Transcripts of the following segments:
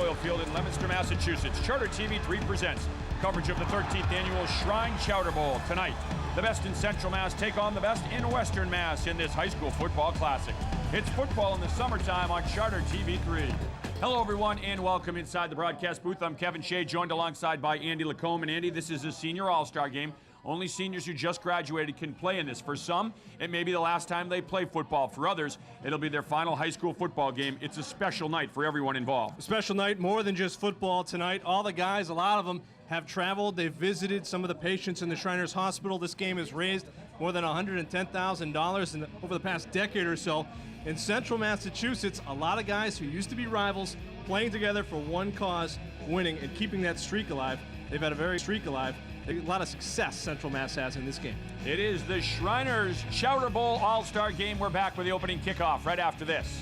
Doyle Field in Leominster, Massachusetts. Chowder TV 3 presents coverage of the 13th annual Shrine Chowder Bowl. Tonight, the best in Central Mass take on the best in Western Mass in this high school football classic. It's football in the summertime on Chowder TV 3. Hello, everyone, and welcome inside the broadcast booth. I'm Kevin Shea, joined alongside by Andy Lacombe. And Andy, this is a senior all-star game. Only seniors who just graduated can play in this. For some, it may be the last time they play football. For others, it'll be their final high school football game. It's a special night for everyone involved. A special night, more than just football tonight. All the guys, a lot of them, have traveled. They've visited some of the patients in the Shriners Hospital. This game has raised more than $110,000 over the past decade or so. In Central Massachusetts, a lot of guys who used to be rivals playing together for one cause, winning and keeping that streak alive. They've had a very streak alive. A lot of success Central Mass has in this game. It is the Shriners Chowder Bowl All-Star Game. We're back with the opening kickoff right after this.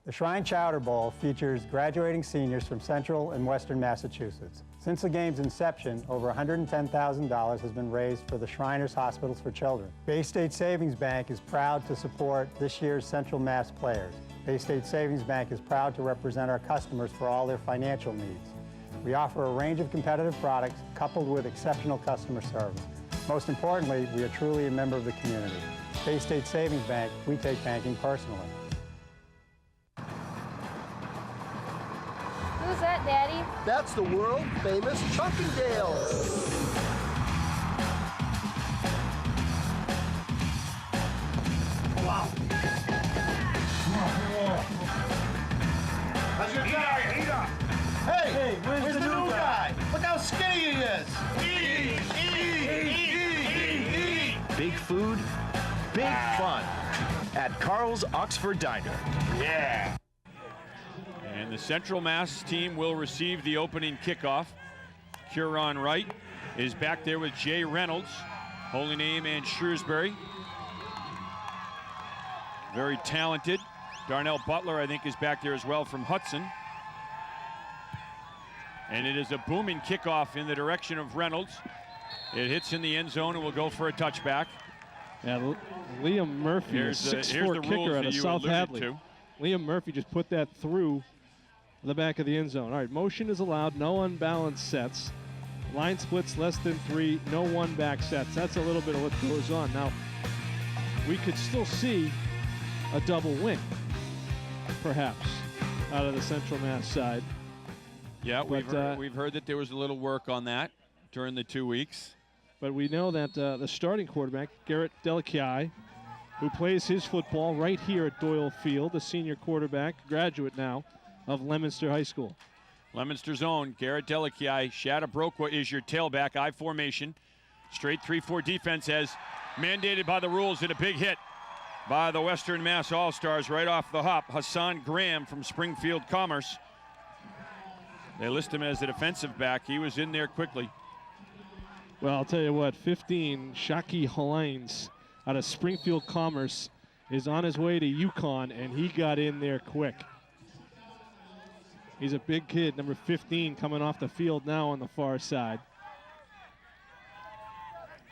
The Shrine Chowder Bowl features graduating seniors from Central and Western Massachusetts. Since the game's inception, over $110,000 has been raised for the Shriners Hospitals for Children. Bay State Savings Bank is proud to support this year's Central Mass players. Bay State Savings Bank is proud to represent our customers for all their financial needs. We offer a range of competitive products coupled with exceptional customer service. Most importantly, we are truly a member of the community. Bay State Savings Bank, we take banking personally. Who's that, Daddy? That's the world-famous Chuckendale. Wow. How's your guy? Hey, where's the new guy? Look how skinny he is. Eat. Big food, big fun at Carl's Oxford Diner. Yeah. And the Central Mass team will receive the opening kickoff. Kieran Wright is back there with Jay Reynolds, Holy Name and Shrewsbury. Very talented. Darnell Butler, I think, is back there as well from Hudson. And it is a booming kickoff in the direction of Reynolds. It hits in the end zone and will go for a touchback. Yeah, Liam Murphy, a 6'4" kicker out of South Hadley. Liam Murphy just put that through the back of the end zone. All right, motion is allowed, no unbalanced sets. Line splits less than 3, no one-back sets. That's a little bit of what goes on. Now, we could still see a double wing, perhaps, out of the Central Mass side. Yeah, we've heard that there was a little work on that during the 2 weeks. But we know that the starting quarterback, Garrett Delakiai, who plays his football right here at Doyle Field, the senior quarterback, graduate now of Leominster High School. Leominster's own Garrett Delakiai. Shada Brokwa is your tailback, I formation. Straight 3-4 defense as mandated by the rules, and a big hit by the Western Mass All-Stars right off the hop. Hassan Graham from Springfield Commerce. They list him as a defensive back. He was in there quickly. Well, I'll tell you what, 15, Shaki Halanes out of Springfield Commerce is on his way to UConn, and he got in there quick. He's a big kid, number 15, coming off the field now on the far side.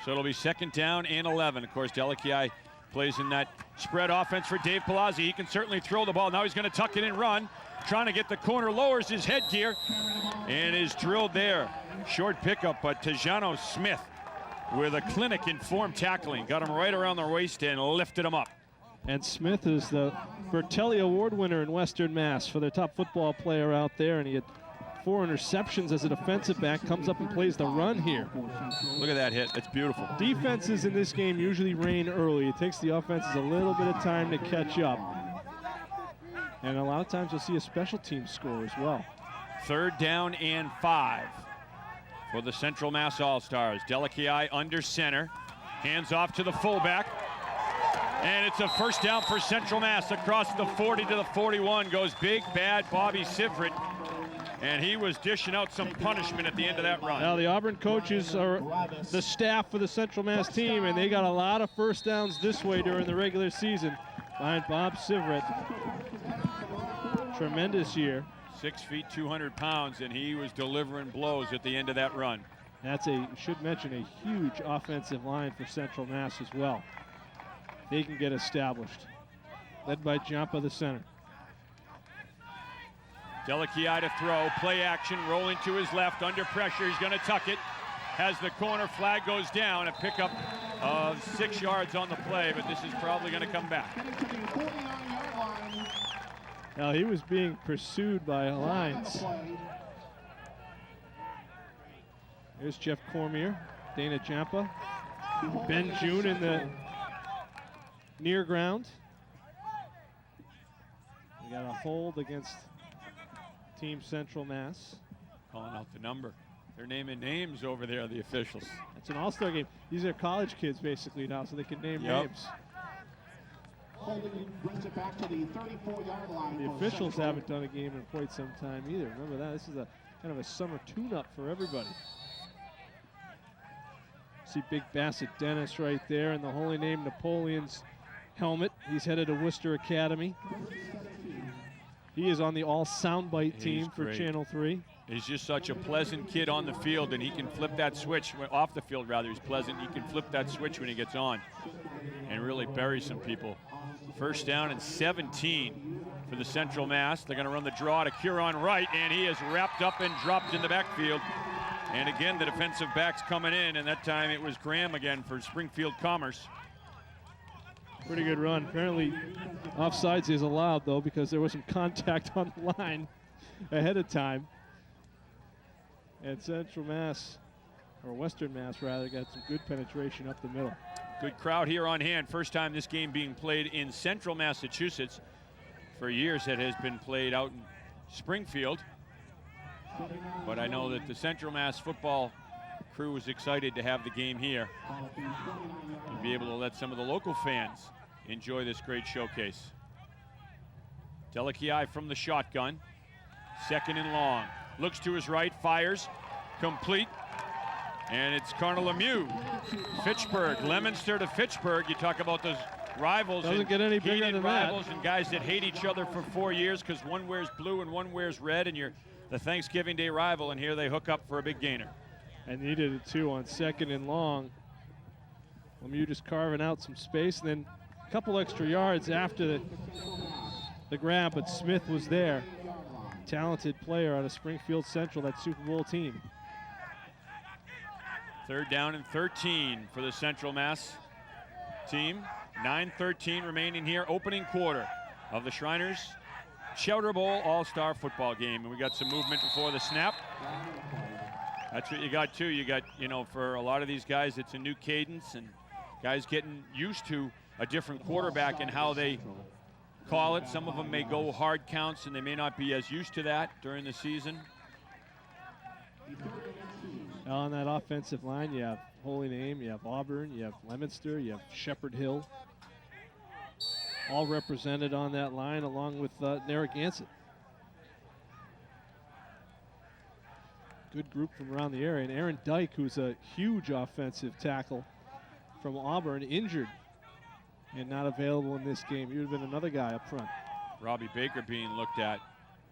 So it'll be 2nd down and 11. Of course, Delakiai plays in that spread offense for Dave Palazzi. He can certainly throw the ball. Now he's going to tuck it and run. Trying to get the corner, lowers his headgear, and is drilled there. Short pickup, but Tejano Smith with a clinic in form tackling. Got him right around the waist and lifted him up. And Smith is the Bertelli Award winner in Western Mass for their top football player out there, and he had 4 interceptions as a defensive back, comes up and plays the run here. Look at that hit, it's beautiful. Defenses in this game usually reign early. It takes the offenses a little bit of time to catch up. And a lot of times you'll see a special team score as well. 3rd down and 5 for the Central Mass All-Stars. Delakiai under center, hands off to the fullback. And it's a 1st down for Central Mass. Across the 40 to the 41 goes big, bad Bobby Sivrit. And he was dishing out some punishment at the end of that run. Now the Auburn coaches are the staff for the Central Mass team, and they got a lot of 1st downs this way during the regular season behind Bob Sivrit. Tremendous year. 6 feet, 200 pounds, and he was delivering blows at the end of that run. That's should mention, a huge offensive line for Central Mass as well. They can get established. Led by Jampa, the center. Delakiai to throw, play action, rolling to his left, under pressure, he's gonna tuck it. Has the corner, flag goes down, a pickup of 6 yards on the play, but this is probably gonna come back. Now he was being pursued by Hines. Here's Jeff Cormier, Dana Jampa, Ben June in the near ground. We got a hold against Team Central Mass. Calling out the number. They're naming names over there, the officials. It's an all-star game. These are college kids basically now, so they can name names. Brings it back to the 34-yard line. The officials haven't done a game in quite some time either. Remember that? This is a kind of a summer tune-up for everybody. See Big Bassett Dennis right there in the Holy Name Napoleon's helmet. He's headed to Worcester Academy. He is on the all soundbite team for great. Channel 3. He's just such a pleasant kid on the field, and he can flip that switch, off the field rather, he's pleasant. He can flip that switch when he gets on and really bury some people. First down and 17 for the Central Mass. They're gonna run the draw to Curon right, and he is wrapped up and dropped in the backfield. And again, the defensive back's coming in, and that time it was Graham again for Springfield Commerce. Pretty good run. Apparently offsides is allowed though, because there was some contact on the line ahead of time. And Central Mass, or Western Mass rather, got some good penetration up the middle. Good crowd here on hand. First time this game being played in Central Massachusetts. For years it has been played out in Springfield. But I know that the Central Mass football crew was excited to have the game here and be able to let some of the local fans enjoy this great showcase. Delakiai from the shotgun. Second and long. Looks to his right, fires, complete. And it's Cardinal Lemieux. Fitchburg, Leominster to Fitchburg. You talk about those rivals. Doesn't get any bigger than rivals that. And guys that hate each other for 4 years because one wears blue and one wears red, and you're the Thanksgiving Day rival, and here they hook up for a big gainer. And needed it too on second and long. Lemieux just carving out some space, and then a couple extra yards after the grab, but Smith was there. Talented player out of Springfield Central, that Super Bowl team. Third down and 13 for the Central Mass team. 9:13 remaining here, opening quarter of the Shriners Chowder Bowl All-Star football game. And we got some movement before the snap. That's what you got too. You got, you know, for a lot of these guys, it's a new cadence and guys getting used to a different quarterback and how they call it. Some of them may go hard counts and they may not be as used to that during the season. On that offensive line, you have Holy Name, you have Auburn, you have Leominster, you have Shepherd Hill. All represented on that line along with Narragansett. Good group from around the area. And Aaron Dyke, who's a huge offensive tackle from Auburn, injured and not available in this game. He would have been another guy up front. Robbie Baker being looked at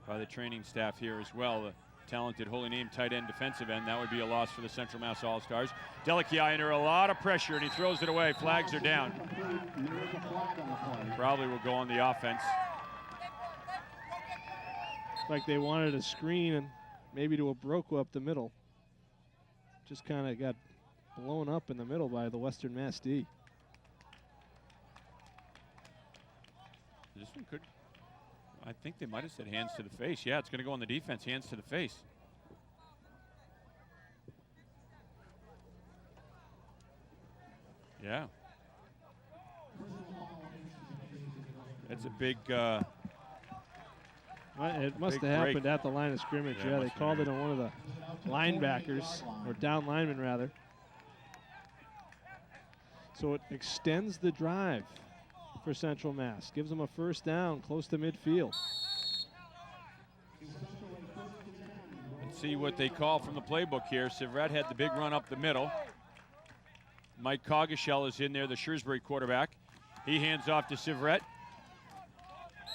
by the training staff here as well. The talented Holy Name tight end, defensive end. That would be a loss for the Central Mass All-Stars. Delakiai under a lot of pressure, and he throws it away. Flags are down. Probably will go on the offense. It's like they wanted a screen and maybe to a Broco up the middle. Just kind of got blown up in the middle by the Western Mass D. This one could, I think they might have said hands to the face. Yeah, it's going to go on the defense, hands to the face. Yeah. That's a big it must have happened at the line of scrimmage. Yeah, they called it on one of the linebackers, or down linemen rather. So it extends the drive for Central Mass. Gives them a first down close to midfield. Let's see what they call from the playbook here. Sivret had the big run up the middle. Mike Coggeshell is in there, the Shrewsbury quarterback. He hands off to Sivret.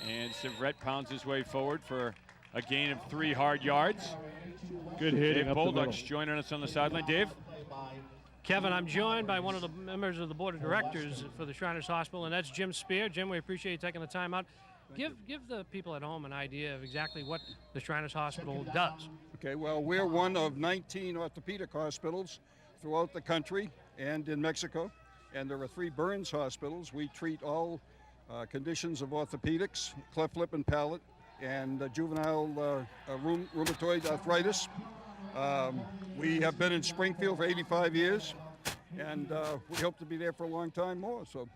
And Sivret pounds his way forward for a gain of 3 hard yards. Good hitting. Dave Bolduc's joining us on the sideline. Dave? Kevin, I'm joined by one of the members of the board of directors for the Shriners Hospital, and that's Jim Spear. Jim, we appreciate you taking the time out. Give the people at home an idea of exactly what the Shriners Hospital does. Okay, well, we're one of 19 orthopedic hospitals throughout the country and in Mexico, and there are 3 burns hospitals. We treat all conditions of orthopedics, cleft lip and palate, and juvenile rheumatoid arthritis. We have been in Springfield for 85 years, and we hope to be there for a long time more. So.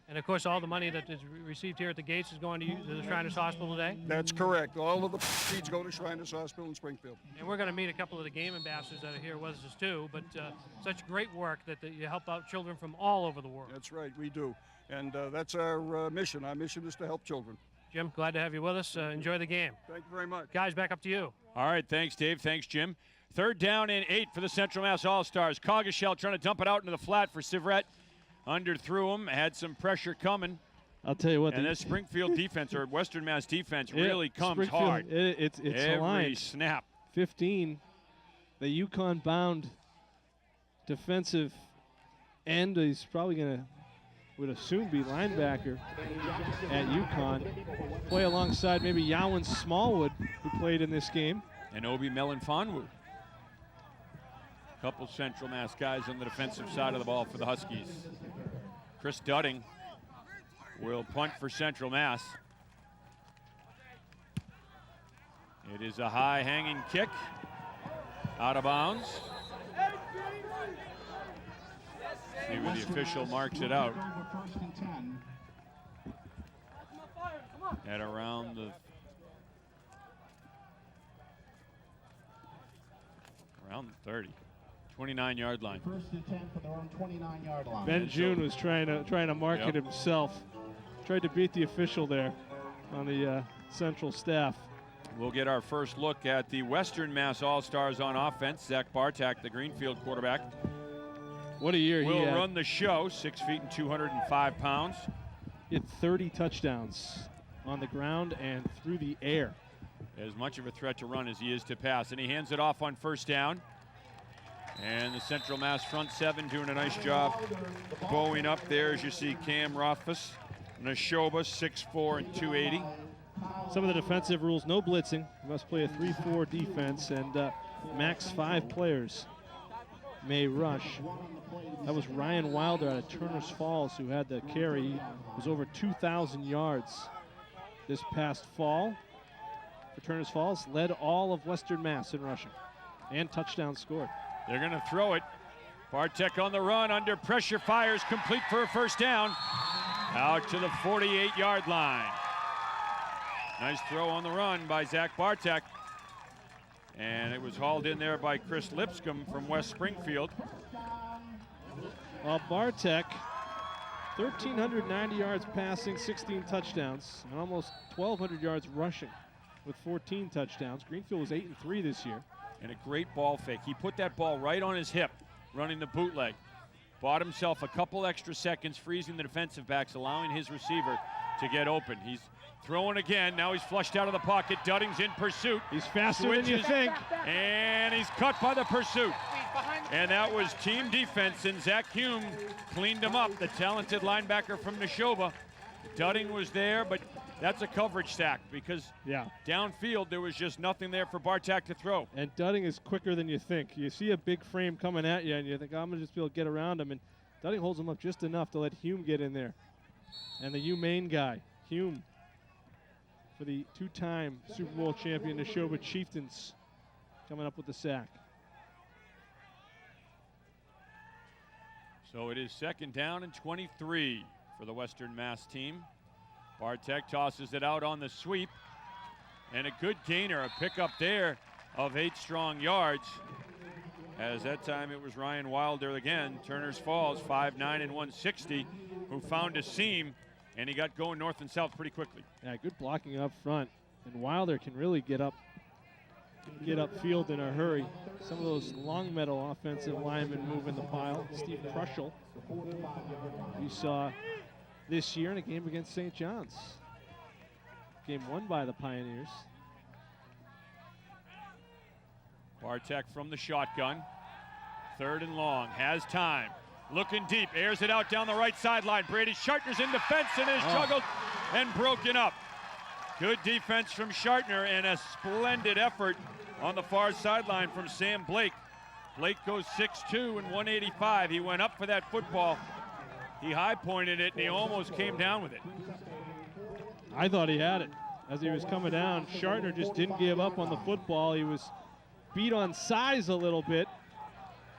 And of course, all the money that is received here at the gates is going to the Shriners Hospital today? That's correct. All of the proceeds go to Shriners Hospital in Springfield. And we're going to meet a couple of the game ambassadors that are here with us too, but such great work that you help out children from all over the world. That's right, we do. And that's our mission. Our mission is to help children. Jim, glad to have you with us. Enjoy the game. Thank you very much. Guys, back up to you. All right, thanks, Dave. Thanks, Jim. 3rd down and 8 for the Central Mass All-Stars. Coggeshall trying to dump it out into the flat for Sivret. Underthrew him, had some pressure coming. I'll tell you what. And this Springfield defense, or Western Mass defense, really comes hard. It's every aligned. Snap. 15, the Yukon-bound defensive end. He's probably going to, would assume, be linebacker at Yukon. Play alongside maybe Yowan Smallwood, who played in this game. And Obi Melanfonwu. Couple Central Mass guys on the defensive side of the ball for the Huskies. Chris Dudding will punt for Central Mass. It is a high hanging kick. Out of bounds. See where the official marks it out. At around the 30. 29-yard line. 1st and 10 for their own 29-yard line. Ben June was trying to mark it himself. Tried to beat the official there on the central staff. We'll get our first look at the Western Mass All-Stars on offense. Zach Bartak, the Greenfield quarterback. What a year he had. Will run the show, 6 feet and 205 pounds. He had 30 touchdowns on the ground and through the air. As much of a threat to run as he is to pass. And he hands it off on 1st down. And the Central Mass front 7 doing a nice job bowing up there, as you see Cam Rothfuss, Neshoba, 6'4" and 280. Some of the defensive rules: no blitzing. You must play a 3-4 defense, and max 5 players may rush. That was Ryan Wilder out of Turner's Falls who had the carry. He was over 2,000 yards this past fall for Turner's Falls. Led all of Western Mass in rushing, and touchdown scored. They're going to throw it. Bartek on the run, under pressure, fires, complete for a 1st down. Out to the 48-yard line. Nice throw on the run by Zach Bartek. And it was hauled in there by Chris Lipscomb from West Springfield. Well, Bartek, 1,390 yards passing, 16 touchdowns, and almost 1,200 yards rushing with 14 touchdowns. Greenfield was 8-3 this year. And a great ball fake. He put that ball right on his hip, running the bootleg. Bought himself a couple extra seconds, freezing the defensive backs, allowing his receiver to get open. He's throwing again. Now he's flushed out of the pocket. Dudding's in pursuit. He's faster than you think. And he's cut by the pursuit. And that was team defense, and Zach Hume cleaned him up, the talented linebacker from Neshoba. Dudding was there, but that's a coverage sack because downfield there was just nothing there for Bartak to throw. And Dudding is quicker than you think. You see a big frame coming at you, and you think, I'm going to just be able to get around him. And Dudding holds him up just enough to let Hume get in there. And the UMaine guy, Hume, for the 2-time Super Bowl champion Neshoba Chieftains, coming up with the sack. So it is 2nd down and 23 for the Western Mass team. Bartek tosses it out on the sweep, and a good gainer, a pickup there of 8 strong yards. As that time it was Ryan Wilder again, Turner's Falls, 5'9" and 160, who found a seam, and he got going north and south pretty quickly. Yeah, good blocking up front, and Wilder can really get upfield in a hurry. Some of those Longmeadow offensive linemen move in the pile. Steve Kruschel, we saw this year in a game against St. John's. Game won by the Pioneers. Bartek from the shotgun. 3rd and long, has time. Looking deep, airs it out down the right sideline. Brady Shartner's in defense and is juggled and broken up. Good defense from Shartner and a splendid effort on the far sideline from Sam Blake. Blake goes 6'2" and 185. He went up for that football. He high-pointed it, and he almost came down with it. I thought he had it as he was coming down. Shartner just didn't give up on the football. He was beat on size a little bit,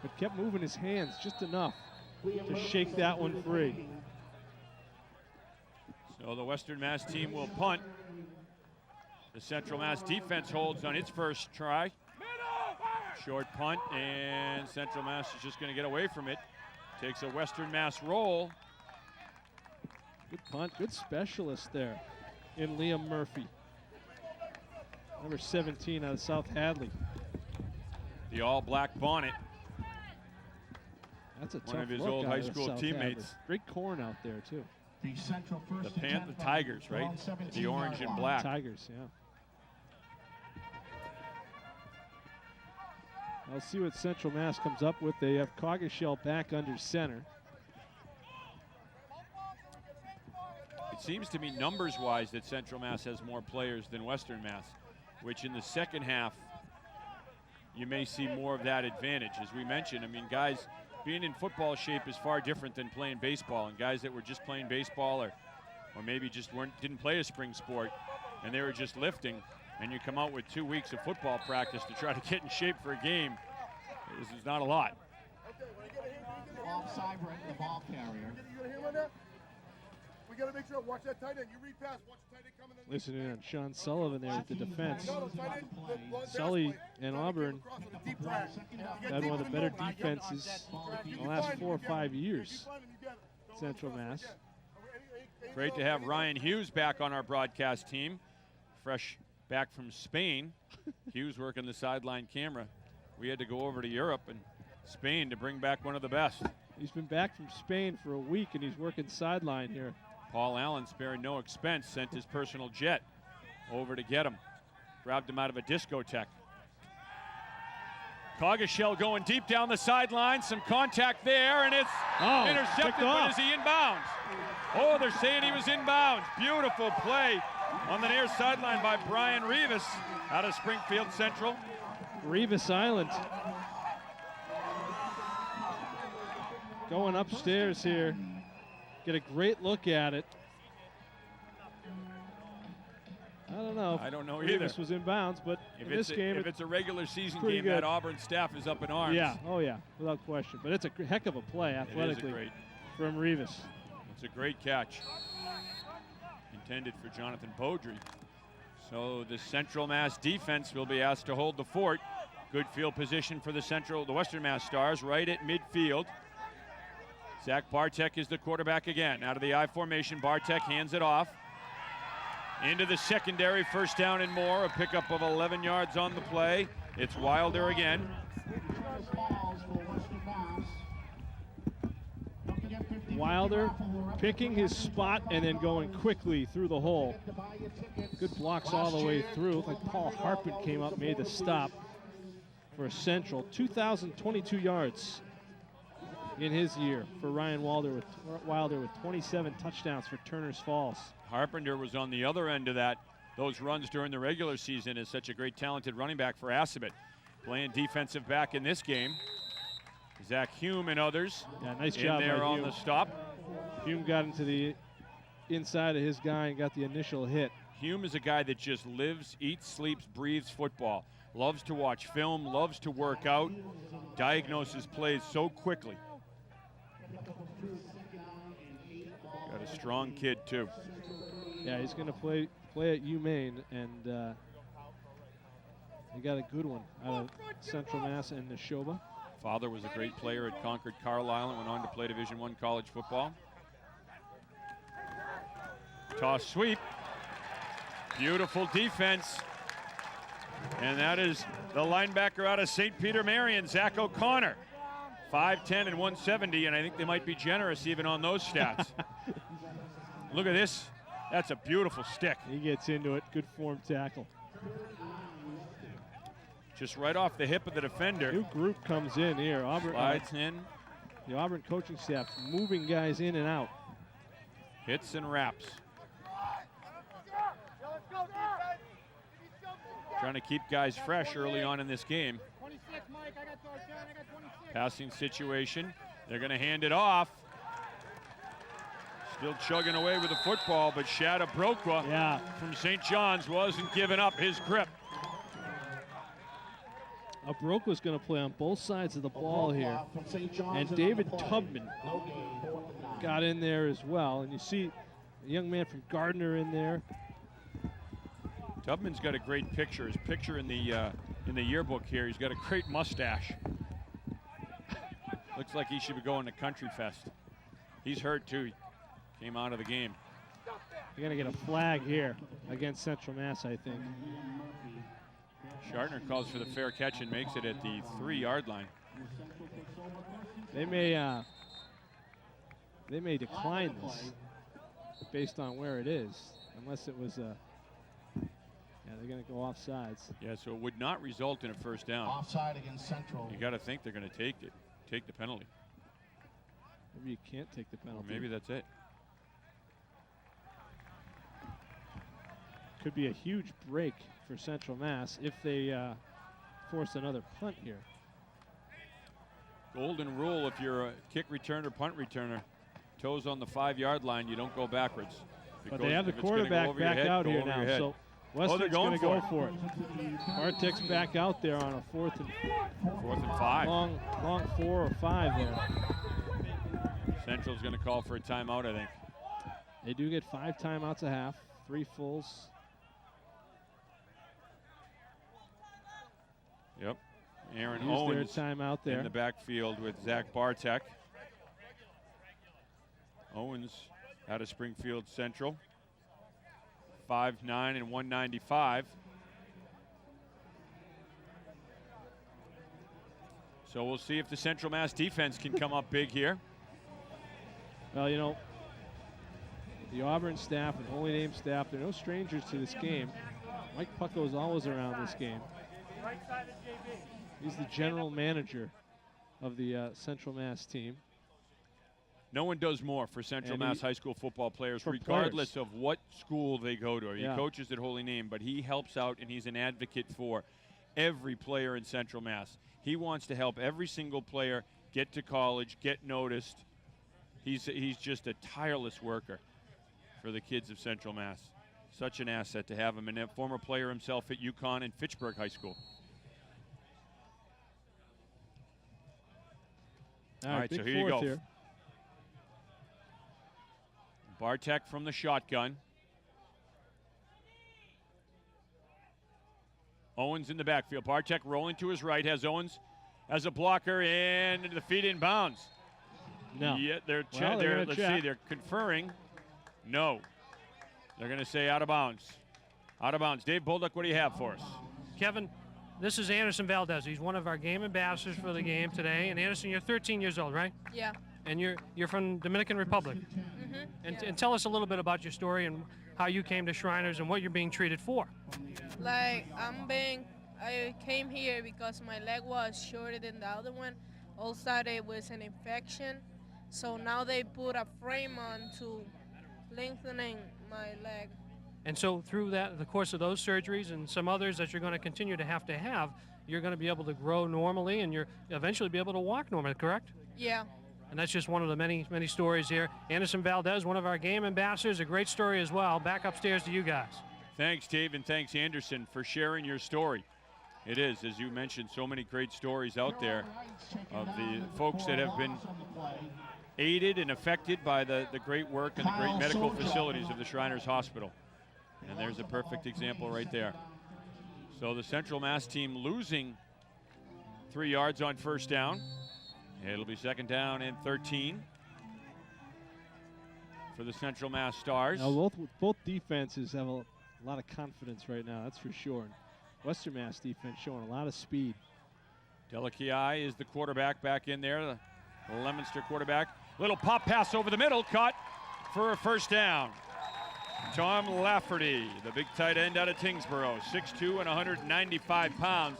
but kept moving his hands just enough to shake that one free. So the Western Mass team will punt. The Central Mass defense holds on its first try. Short punt, and Central Mass is just going to get away from it. Takes a Western Mass roll. Good punt, good specialist there in Liam Murphy. Number 17 out of South Hadley. The all-black bonnet. That's a tough one of his look old out high of school South teammates. Hadley. Great corn out there, too. The Central first The Tigers, right? The orange and black. Tigers, yeah. I'll see what Central Mass comes up with. They have Coggeshall back under center. It seems to me numbers-wise that Central Mass has more players than Western Mass, which in the second half, you may see more of that advantage. As we mentioned, I mean, guys, being in football shape is far different than playing baseball. And guys that were just playing baseball or maybe just didn't play a spring sport and they were just lifting, and you come out with 2 weeks of football practice to try to get in shape for a game, this is not a lot. Offside, the ball carrier. We got to make sure, watch that tight end. You read pass, watch the tight end coming in. Listening on Sean Sullivan there with the defense. Sully and Auburn had one of the better defenses in the last 4 or 5 years. Central Mass. Great to have Ryan Hughes back on our broadcast team. Fresh back from Spain. Hughes working the sideline camera. We had to go over to Europe and Spain to bring back one of the best. He's been back from Spain for a week, and he's working sideline here. Paul Allen, sparing no expense, sent his personal jet over to get him. Grabbed him out of a discotheque. Coggeshall going deep down the sideline. Some contact there, and it's intercepted, but is he inbounds? Oh, they're saying he was inbounds. Beautiful play on the near sideline by Brian Rivas out of Springfield Central. Rivas Island going upstairs here. Get a great look at it. I don't know. I don't know either. Rivas was inbounds, but in this game, if it's a regular season game, good. that Auburn staff is up in arms. Yeah, oh yeah, without question. But it's a heck of a play athletically from Rivas. It's a great catch. Intended for Jonathan Beaudry. So the Central Mass defense will be asked to hold the fort. Good field position for the Western Mass Stars right at midfield. Zach Bartek is the quarterback again. Out of the I formation, Bartek hands it off. Into the secondary, first down and more. A pickup of 11 yards on the play. It's Wilder again. Wilder picking his spot and then going quickly through the hole. Good blocks all the way through. Looked like Paul Harpin came up, made the stop for Central. 2,022 yards in his year for Ryan Wilder with 27 touchdowns for Turner's Falls. Harpender was on the other end of those runs during the regular season as such a great talented running back for Assabet. Playing defensive back in this game. Zach Hume and others nice job in there by on Hume. the stop. Hume got into the inside of his guy and got the initial hit. Hume is a guy that just lives, eats, sleeps, breathes football. Loves to watch film, loves to work out, diagnoses plays so quickly. Got a strong kid too. Yeah, he's going to play at UMaine, and he got a good one out of Central Mass and Neshoba. Father was a great player at Concord Carlisle and went on to play Division I college football. Toss sweep. Beautiful defense. And that is the linebacker out of St. Peter Marion, Zach O'Connor. 5'10" and 170, and I think they might be generous even on those stats. Look at this. That's a beautiful stick. He gets into it. Good form tackle. Just right off the hip of the defender. New group comes in here. Auburn slides in. The Auburn coaching staff moving guys in and out. Hits and wraps. trying to keep guys fresh early on in this game. Passing situation. They're going to hand it off. Still chugging away with the football, but Chowder Bowl from St. John's wasn't giving up his grip. Broka's going to play on both sides of the ball here. And David Tubman got in there as well. And you see a young man from Gardner in there. Tubman's got a great picture. His picture in the yearbook here, he's got a great mustache. Looks like he should be going to Country Fest. He's hurt too. He came out of the game. You're going to get a flag here against Central Mass, I think. Shartner calls for the fair catch and makes it at the 3-yard line. They may decline this based on where it is, unless it was a. Yeah, they're going to go off sides. Yeah, so it would not result in a first down. Offside against Central. You got to think they're going to take the penalty. Maybe you can't take the penalty. Or maybe that's it. Could be a huge break for Central Mass if they force another punt here. Golden rule: if you're a kick returner, punt returner, toes on the 5-yard line, you don't go backwards. But they have the quarterback back out here now, so Western's going to go for it. Bartek's back out there on a 4th and 5. Long 4 or 5 there. Central's going to call for a timeout, I think. They do get 5 timeouts a half, 3 fulls. Yep. Aaron Use Owens their timeout there in the backfield with Zach Bartek. Owens out of Springfield Central. 5'9" and 195. So we'll see if the Central Mass defense can come up big here. Well, you know, the Auburn staff and Holy Name staff, they're no strangers to this game. Mike Pucko's always around this game. He's the general manager of the Central Mass team. No one does more for Central Mass high school football players, regardless of what school they go to. He coaches at Holy Name, but he helps out and he's an advocate for every player in Central Mass. He wants to help every single player get to college, get noticed. He's just a tireless worker for the kids of Central Mass. Such an asset to have him, and a former player himself at UConn and Fitchburg High School. All right, so here you go. Here. Bartek from the shotgun. Owens in the backfield. Bartek rolling to his right, has Owens as a blocker, and the feet in bounds. No. Yeah, let's check. see, they're conferring. No. They're going to say out of bounds. Out of bounds. Dave Bolduc, what do you have for us? Kevin, this is Anderson Valdez. He's one of our game ambassadors for the game today. And Anderson, you're 13 years old, right? Yeah. And you're from Dominican Republic. Mm-hmm. And tell us a little bit about your story and how you came to Shriners and what you're being treated for. Like, I came here because my leg was shorter than the other one. Also, it was an infection. So now they put a frame on to lengthening my leg. And so through the course of those surgeries and some others that you're going to continue to have, you're going to be able to grow normally and you're eventually be able to walk normally, correct? Yeah. And that's just one of the many, many stories here. Anderson Valdez, one of our game ambassadors, a great story as well. Back upstairs to you guys. Thanks, Dave, and thanks, Anderson, for sharing your story. It is, as you mentioned, so many great stories out there of the folks that have been aided and affected by the great work and the great medical facilities of the Shriners Hospital. And there's a perfect example right there. So the Central Mass team losing 3 yards on first down. It'll be 2nd down and 13 for the Central Mass Stars. Now both defenses have a lot of confidence right now, that's for sure. Western Mass defense showing a lot of speed. Delakiai is the quarterback back in there, the Leominster quarterback. Little pop pass over the middle, caught for a first down. Tom Lafferty, the big tight end out of Tingsboro, 6'2" and 195 pounds.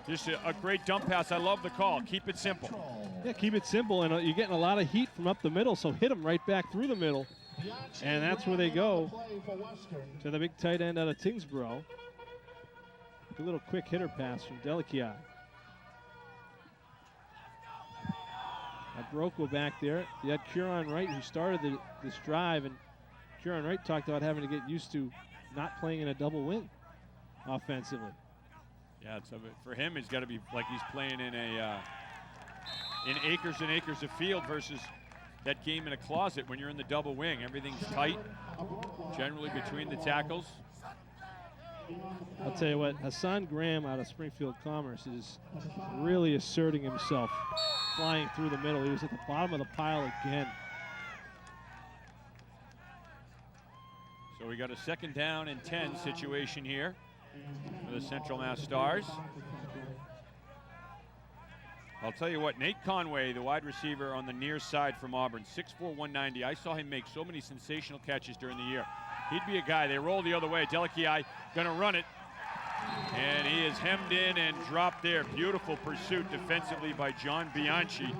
Just a great dump pass. I love the call. Keep it simple. Yeah, keep it simple, and you're getting a lot of heat from up the middle, so hit them right back through the middle. And that's where they go to the big tight end out of Tingsboro. A little quick hitter pass from Delakia. Broko back there. You had Curon Wright who started this drive, and Curon Wright talked about having to get used to not playing in a double wing offensively. Yeah, so for him, it's got to be like he's playing in acres and acres of field versus that game in a closet when you're in the double wing. Everything's tight, generally between the tackles. I'll tell you what, Hassan Graham out of Springfield Commerce is really asserting himself, flying through the middle. He was at the bottom of the pile again. So we got a 2nd down and 10 situation here for the Central Mass Stars. I'll tell you what, Nate Conway, the wide receiver on the near side from Auburn, 6'4", 190. I saw him make so many sensational catches during the year. He'd be a guy. They roll the other way. Delakia gonna run it. And he is hemmed in and dropped there. Beautiful pursuit defensively by John Bianchi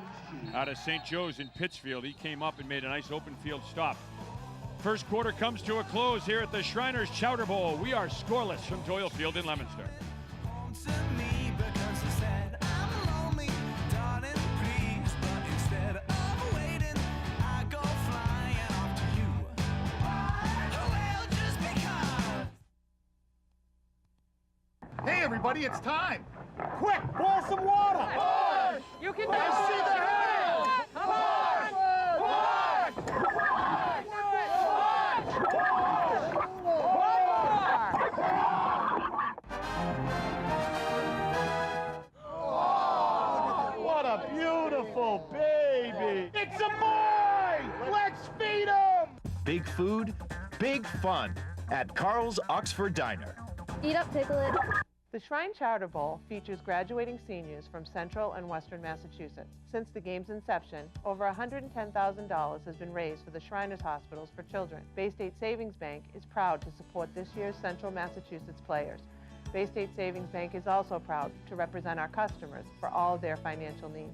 out of St. Joe's in Pittsfield. He came up and made a nice open field stop. First quarter comes to a close here at the Shriners Chowder Bowl. We are scoreless from Doyle Field in Leominster. Hey, everybody, it's time. Quick, boil some water. Push! You can do I see the hands. What a beautiful baby. It's a boy. Let's feed him. Big food, big fun at Carl's Oxford Diner. Eat up, Piglet. The Shrine Chowder Bowl features graduating seniors from Central and Western Massachusetts. Since the game's inception, over $110,000 has been raised for the Shriners Hospitals for Children. Bay State Savings Bank is proud to support this year's Central Massachusetts players. Bay State Savings Bank is also proud to represent our customers for all of their financial needs.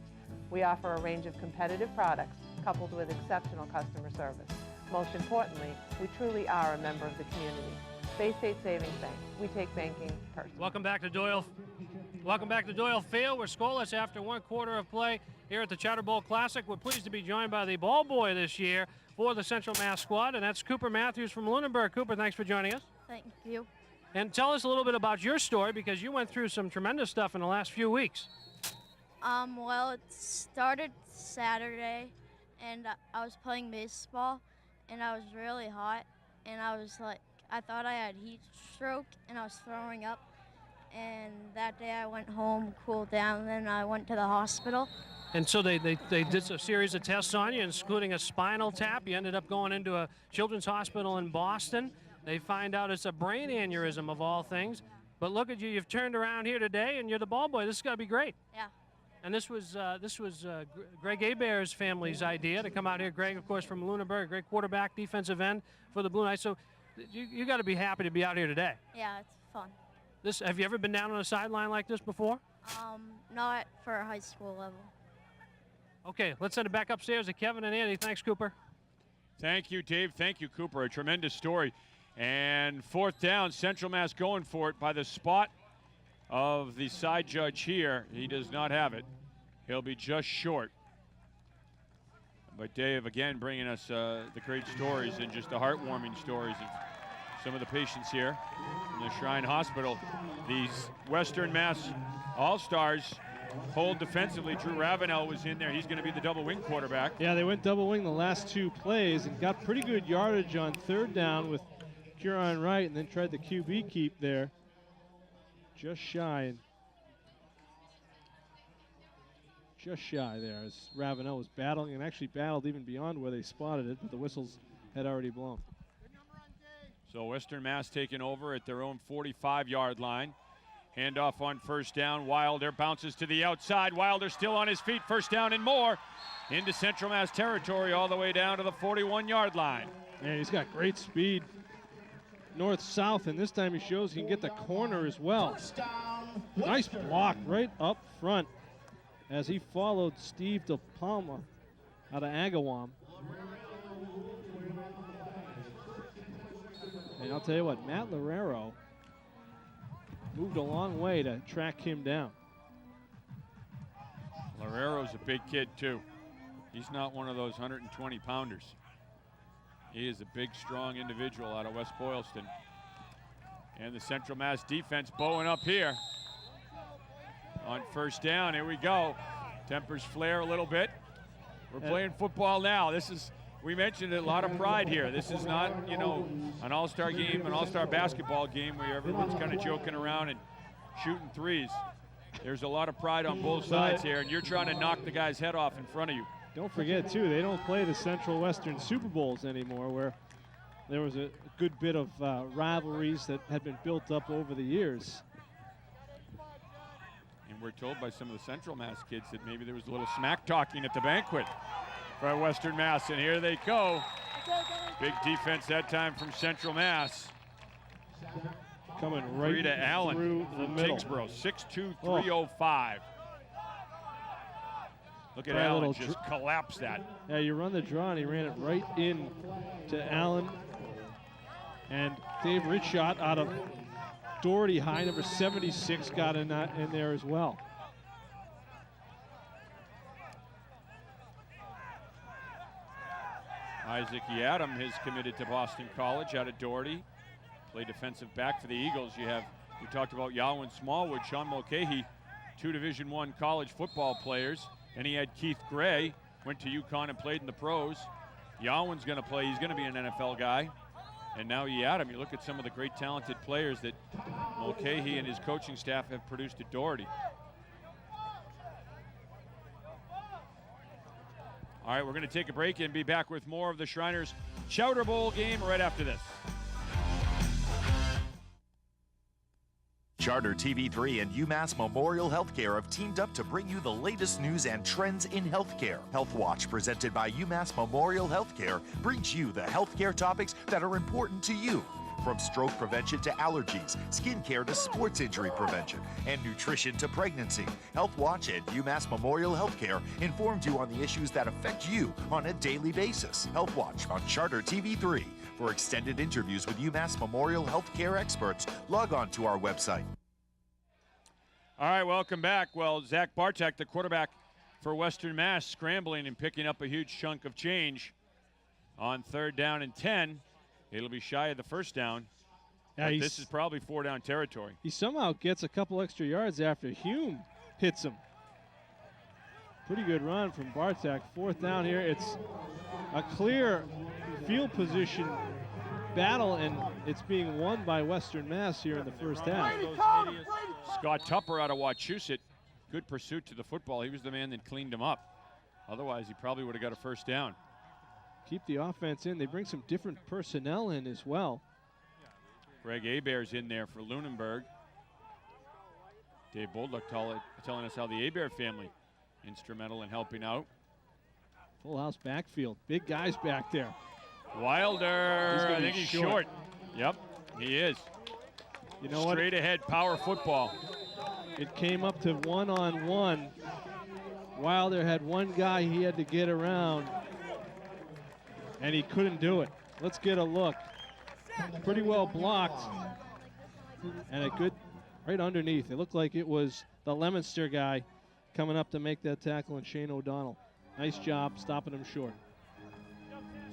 We offer a range of competitive products coupled with exceptional customer service. Most importantly, we truly are a member of the community. Bay State Savings Bank. We take banking personally. Welcome back to Doyle. Welcome back to Doyle Field. We're scoreless after 1 quarter of play here at the Chowder Bowl Classic. We're pleased to be joined by the ball boy this year for the Central Mass squad, and that's Cooper Matthews from Lunenburg. Cooper, thanks for joining us. Thank you. And tell us a little bit about your story, because you went through some tremendous stuff in the last few weeks. Well, it started Saturday, and I was playing baseball, and I was really hot, and I thought I had heat stroke, and I was throwing up. And that day I went home, cooled down, and then I went to the hospital. And so they did a series of tests on you, including a spinal tap. You ended up going into a children's hospital in Boston. They find out it's a brain aneurysm of all things. But look at you, you've turned around here today, and you're the ball boy. This is going to be great. Yeah. And this was Greg Hebert's family's idea to come out here. Greg, of course, from Lunenburg, great quarterback, defensive end for the Blue Knights. So you got to be happy to be out here today. Yeah, it's fun. Have you ever been down on a sideline like this before? Not for a high school level. Okay, let's send it back upstairs to Kevin and Andy. Thanks, Cooper. Thank you, Dave. Thank you, Cooper. A tremendous story. And 4th down, Central Mass going for it by the spot of the side judge here. He does not have it. He'll be just short. But Dave, again, bringing us the great stories and just the heartwarming stories of some of the patients here in the Shrine Hospital. These Western Mass All-Stars hold defensively. Drew Ravenel was in there. He's going to be the double wing quarterback. Yeah, they went double wing the last 2 plays and got pretty good yardage on 3rd down with Curon Wright, and then tried the QB keep there. Just shy there as Ravenel was battling, and actually battled even beyond where they spotted it, but the whistles had already blown. So Western Mass taking over at their own 45-yard line. Handoff on 1st down. Wilder bounces to the outside. Wilder still on his feet. 1st down and more into Central Mass territory all the way down to the 41-yard line. Man, he's got great speed north-south, and this time he shows he can get the corner as well. Nice block right up front as he followed Steve DePalma out of Agawam. And I'll tell you what, Matt Lorero moved a long way to track him down. Larero's a big kid, too. He's not one of those 120-pounders. He is a big, strong individual out of West Boylston. And the Central Mass defense bowing up here. On first down, here we go. Tempers flare a little bit. We're playing football now. This is, we mentioned a lot of pride here. This is not, you know, an all-star game, an all-star basketball game where everyone's kind of joking around and shooting threes. There's a lot of pride on both sides here, and you're trying to knock the guy's head off in front of you. Don't forget, too, they don't play the Central Western Super Bowls anymore, where there was a good bit of rivalries that had been built up over the years. And we're told by some of the Central Mass kids that maybe there was a little smack talking at the banquet for Western Mass, and here they go. Big defense that time from Central Mass. Coming right to Allen through the middle. Tingsboro, 6'2", 305. Look at Allen just collapse that. Yeah, you run the draw, and he ran it right in to Allen. And Dave Richshot out of Doherty High, number 76, got in there as well. Isaac Yadam has committed to Boston College out of Doherty. Play defensive back for the Eagles. We talked about Yalwyn Smallwood, Sean Mulcahy, 2 Division I college football players. And he had Keith Gray, went to UConn and played in the pros. Yalwyn's going to play. He's going to be an NFL guy. And now Yadam, you look at some of the great talented players that Mulcahy and his coaching staff have produced at Doherty. All right, we're going to take a break and be back with more of the Shriners Chowder Bowl game right after this. Charter TV3 and UMass Memorial Healthcare have teamed up to bring you the latest news and trends in healthcare. Health Watch, presented by UMass Memorial Healthcare, brings you the healthcare topics that are important to you. From stroke prevention to allergies, skincare to sports injury prevention, and nutrition to pregnancy, Health Watch and UMass Memorial Healthcare informed you on the issues that affect you on a daily basis. Health Watch on Charter TV3. For extended interviews with UMass Memorial Healthcare experts, log on to our website. All right, welcome back. Well, Zach Bartek, the quarterback for Western Mass, scrambling and picking up a huge chunk of change on 3rd down and 10. It'll be shy of the first down. Yeah, this is probably 4-down territory. He somehow gets a couple extra yards after Hume hits him. Pretty good run from Bartek. 4th down here. It's a clear field position battle, and it's being won by Western Mass here in the first half. Scott Tupper out of Wachusett. Good pursuit to the football. He was the man that cleaned him up. Otherwise, he probably would have got a first down. Keep the offense in. They bring some different personnel in as well. Greg Hebert's in there for Lunenburg. Dave Bolduck telling us how the Hebert family instrumental in helping out. Full house backfield. Big guys back there. Wilder, I think he's short. Yep, he is. You know what? Straight ahead power football. It came up to 1-on-1. Wilder had one guy he had to get around, and he couldn't do it. Let's get a look. Pretty well blocked, and a good right underneath. It looked like it was the Leominster guy coming up to make that tackle, and Shane O'Donnell. Nice job stopping him short.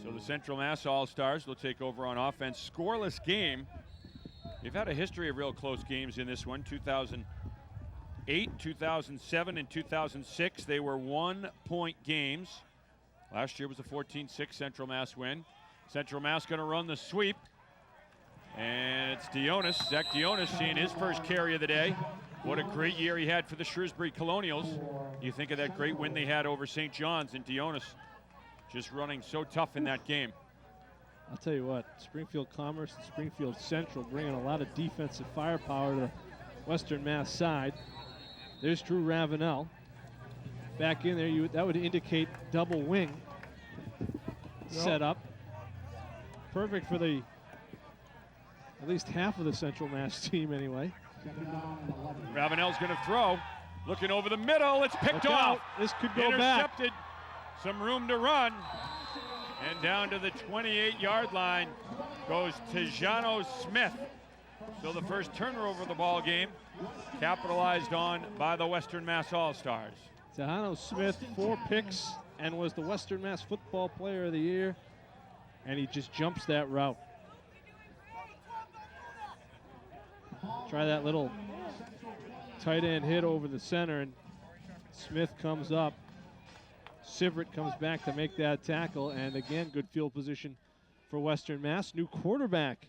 So the Central Mass All-Stars will take over on offense. Scoreless game. They've had a history of real close games in this one. 2008, 2007, and 2006, they were 1-point games. Last year was a 14-6 Central Mass win. Central Mass going to run the sweep. And it's Dionis, Zach Dionis, seeing his first carry of the day. What a great year he had for the Shrewsbury Colonials. You think of that great win they had over St. John's, and Dionis just running so tough in that game. I'll tell you what, Springfield Commerce and Springfield Central bringing a lot of defensive firepower to the Western Mass side. There's Drew Ravenel. Back in there, that would indicate double wing set up. Perfect for at least half of the Central Mass team anyway. Ravenel's going to throw. Looking over the middle. It's picked off. This could go intercepted. Back. Some room to run. And down to the 28-yard line goes Tejano Smith. So the first turnover of the ball game, capitalized on by the Western Mass All-Stars. Tejano Smith, 4 picks, and was the Western Mass Football Player of the Year, and he just jumps that route. Try that little tight end hit over the center, and Smith comes up. Sivert comes back to make that tackle, and again, good field position for Western Mass. New quarterback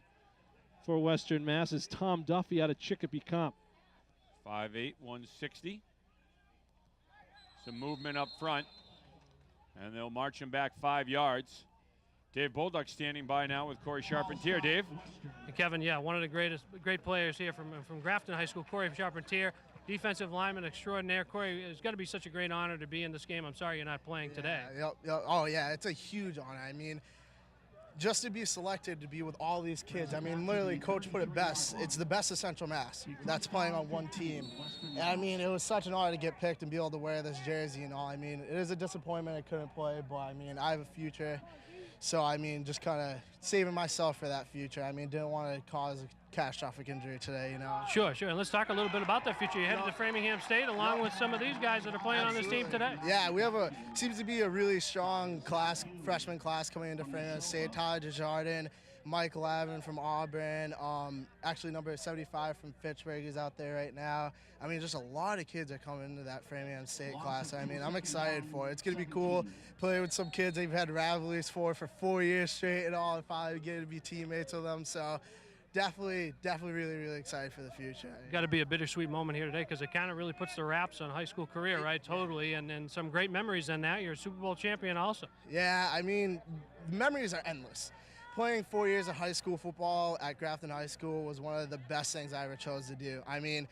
for Western Mass is Tom Duffy out of Chicopee Comp. 5'8", 160. Some movement up front, and they'll march him back 5 yards. Dave Bolduck standing by now with Corey Charpentier. Dave? And Kevin, yeah, one of the great players here from Grafton High School, Corey Charpentier, defensive lineman extraordinaire. Corey, it's got to be such a great honor to be in this game. I'm sorry you're not playing today. Yep. Oh, yeah, it's a huge honor. I mean, just to be selected to be with all these kids, I mean, literally, Coach put it best. It's the best of Central Mass that's playing on one team. And, I mean, it was such an honor to get picked and be able to wear this jersey and all. I mean, it is a disappointment I couldn't play, but, I mean, I have a future. So, I mean, just kind of saving myself for that future. I mean, didn't want to cause a catastrophic injury today, you know. Sure. And let's talk a little bit about that future. You headed to Framingham State along with some of these guys that are playing on this team today. Yeah, we have seems to be a really strong freshman class coming into Framingham State. Tyler Desjardins, Mike Lavin from Auburn, actually number 75 from Fitchburg is out there right now. I mean, just a lot of kids are coming into that Framingham State class. I mean, I'm excited for it. It's going to be cool playing with some kids they've had rivalries for 4 years straight and all, and finally get to be teammates with them. So definitely really, really excited for the future. Got to be a bittersweet moment here today because it kind of really puts the wraps on high school career, right? Totally, and some great memories in that. You're a Super Bowl champion also. Yeah, I mean, the memories are endless. Playing 4 years of high school football at Grafton High School was one of the best things I ever chose to do. I mean,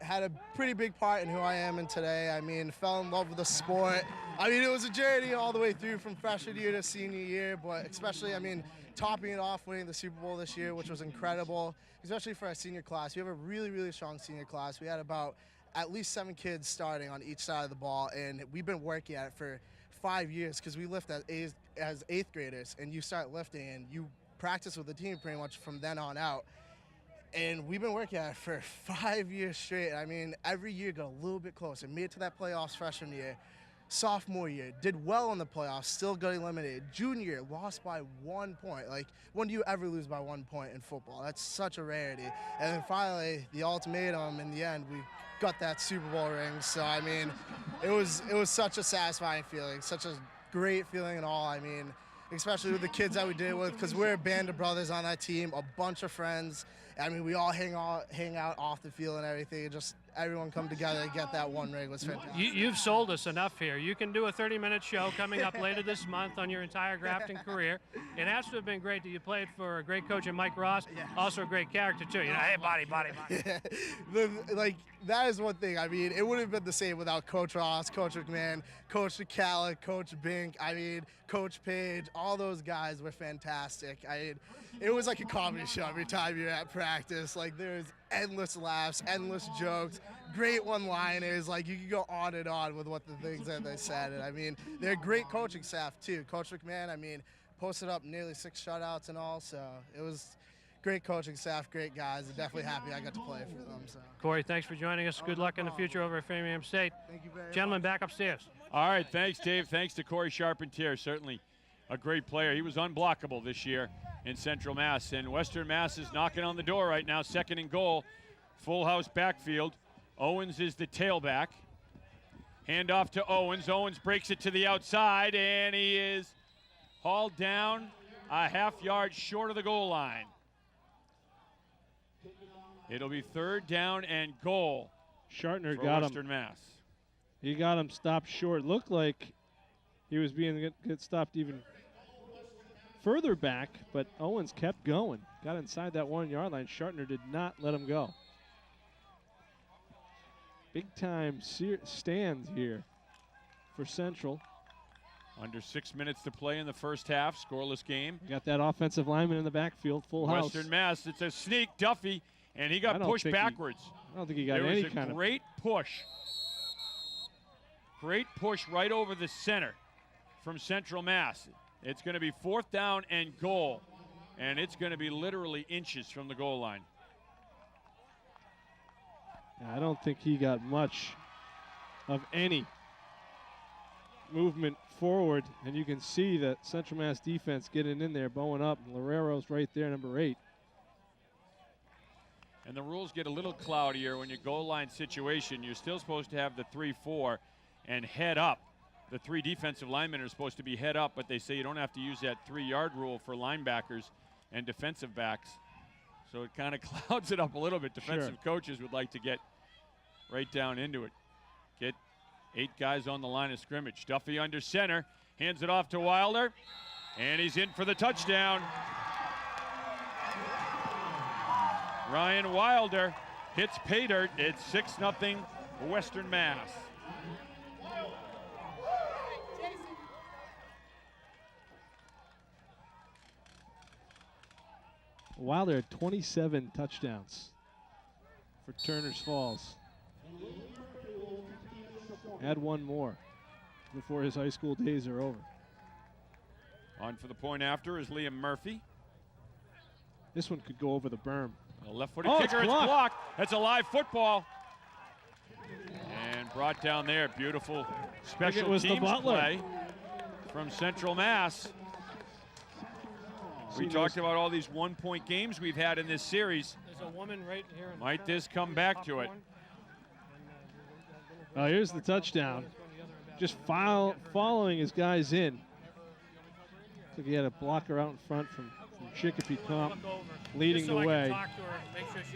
had a pretty big part in who I am in today. I mean, fell in love with the sport. I mean, it was a journey all the way through from freshman year to senior year, but especially, I mean, topping it off, winning the Super Bowl this year, which was incredible, especially for our senior class. We have a really, really strong senior class. We had about at least 7 kids starting on each side of the ball, and we've been working at it for 5 years because we lift as 8th graders, and you start lifting and you practice with the team pretty much from then on out. And we've been working at it for 5 years straight. I mean, every year got a little bit closer. Made it to that playoffs freshman year. Sophomore year, did well in the playoffs, still got eliminated. Junior year, lost by 1 point. Like, when do you ever lose by 1 point in football? That's such a rarity. And then finally, the ultimatum, in the end, we got that Super Bowl ring. So, I mean, it was such a satisfying feeling, such a great feeling and all. I mean, especially with the kids that we did with, because we're a band of brothers on that team, a bunch of friends. I mean, we all hang out off the field and everything. Just everyone come together and get that one ring was fantastic. You've sold us enough here. You can do a 30-minute show coming up later this month on your entire Grafton career. It has to have been great that you played for a great coach in Mike Ross, also a great character too. You know, hey, body. Yeah. Like, that is one thing. I mean, it wouldn't have been the same without Coach Ross, Coach McMahon, Coach McCalla, Coach Bink, I mean, Coach Page. All those guys were fantastic. I mean, it was like a comedy show every time you're at practice. Like, there's endless laughs, endless jokes, great one-liners. Like, you could go on and on with what the things that they said. And I mean, they're a great coaching staff too. Coach McMahon, I mean, posted up nearly 6 shutouts and all. So it was great coaching staff, great guys. I'm definitely happy I got to play for them. So. Corey, thanks for joining us. Good luck in the future over at Framingham State. Thank you very Gentlemen, much. back upstairs. All right, thanks, Dave. Thanks to Corey Charpentier, certainly a great player. He was unblockable this year in Central Mass, and Western Mass is knocking on the door right now, 2nd and goal. Full house backfield. Owens is the tailback. Handoff to Owens. Owens breaks it to the outside, and he is hauled down a half-yard short of the goal line. It'll be 3rd down and goal. Shartner for got Western him. Mass. He got him stopped short. Looked like he was being get stopped even further back, but Owens kept going. Got inside that 1-yard line. Shartner did not let him go. Big time stands here for Central. Under 6 minutes to play in the first half. Scoreless game. You got that offensive lineman in the backfield, full house. Western Mass, it's a sneak. Duffy, and he got pushed backwards. I don't think he got there any was a kind of great push. Great push right over the center from Central Mass. It's going to be 4th down and goal, and it's going to be literally inches from the goal line. I don't think he got much of any movement forward, and you can see that Central Mass defense getting in there, bowing up, and Loureiro's right there, number 8. And the rules get a little cloudier when you goal line situation. You're still supposed to have the 3-4 and head up. The 3 defensive linemen are supposed to be head up, but they say you don't have to use that 3-yard rule for linebackers and defensive backs. So it kind of clouds it up a little bit. Defensive coaches would like to get right down into it. Get 8 guys on the line of scrimmage. Duffy under center, hands it off to Wilder, and he's in for the touchdown. Ryan Wilder hits pay dirt. It's 6-0 Western Mass. Wilder had 27 touchdowns for Turner's Falls. Add one more before his high school days are over. On for the point after is Liam Murphy. This one could go over the berm. A left-footed kicker, it's blocked. That's a live football. And brought down there. Beautiful special teams play from Central Mass. We talked about all these one-point games we've had in this series. There's a woman right here. Might this come back to it? Oh, here's the touchdown. Just following his guys in. Looks like he had a blocker out in front from Chicopee Comp, leading the way.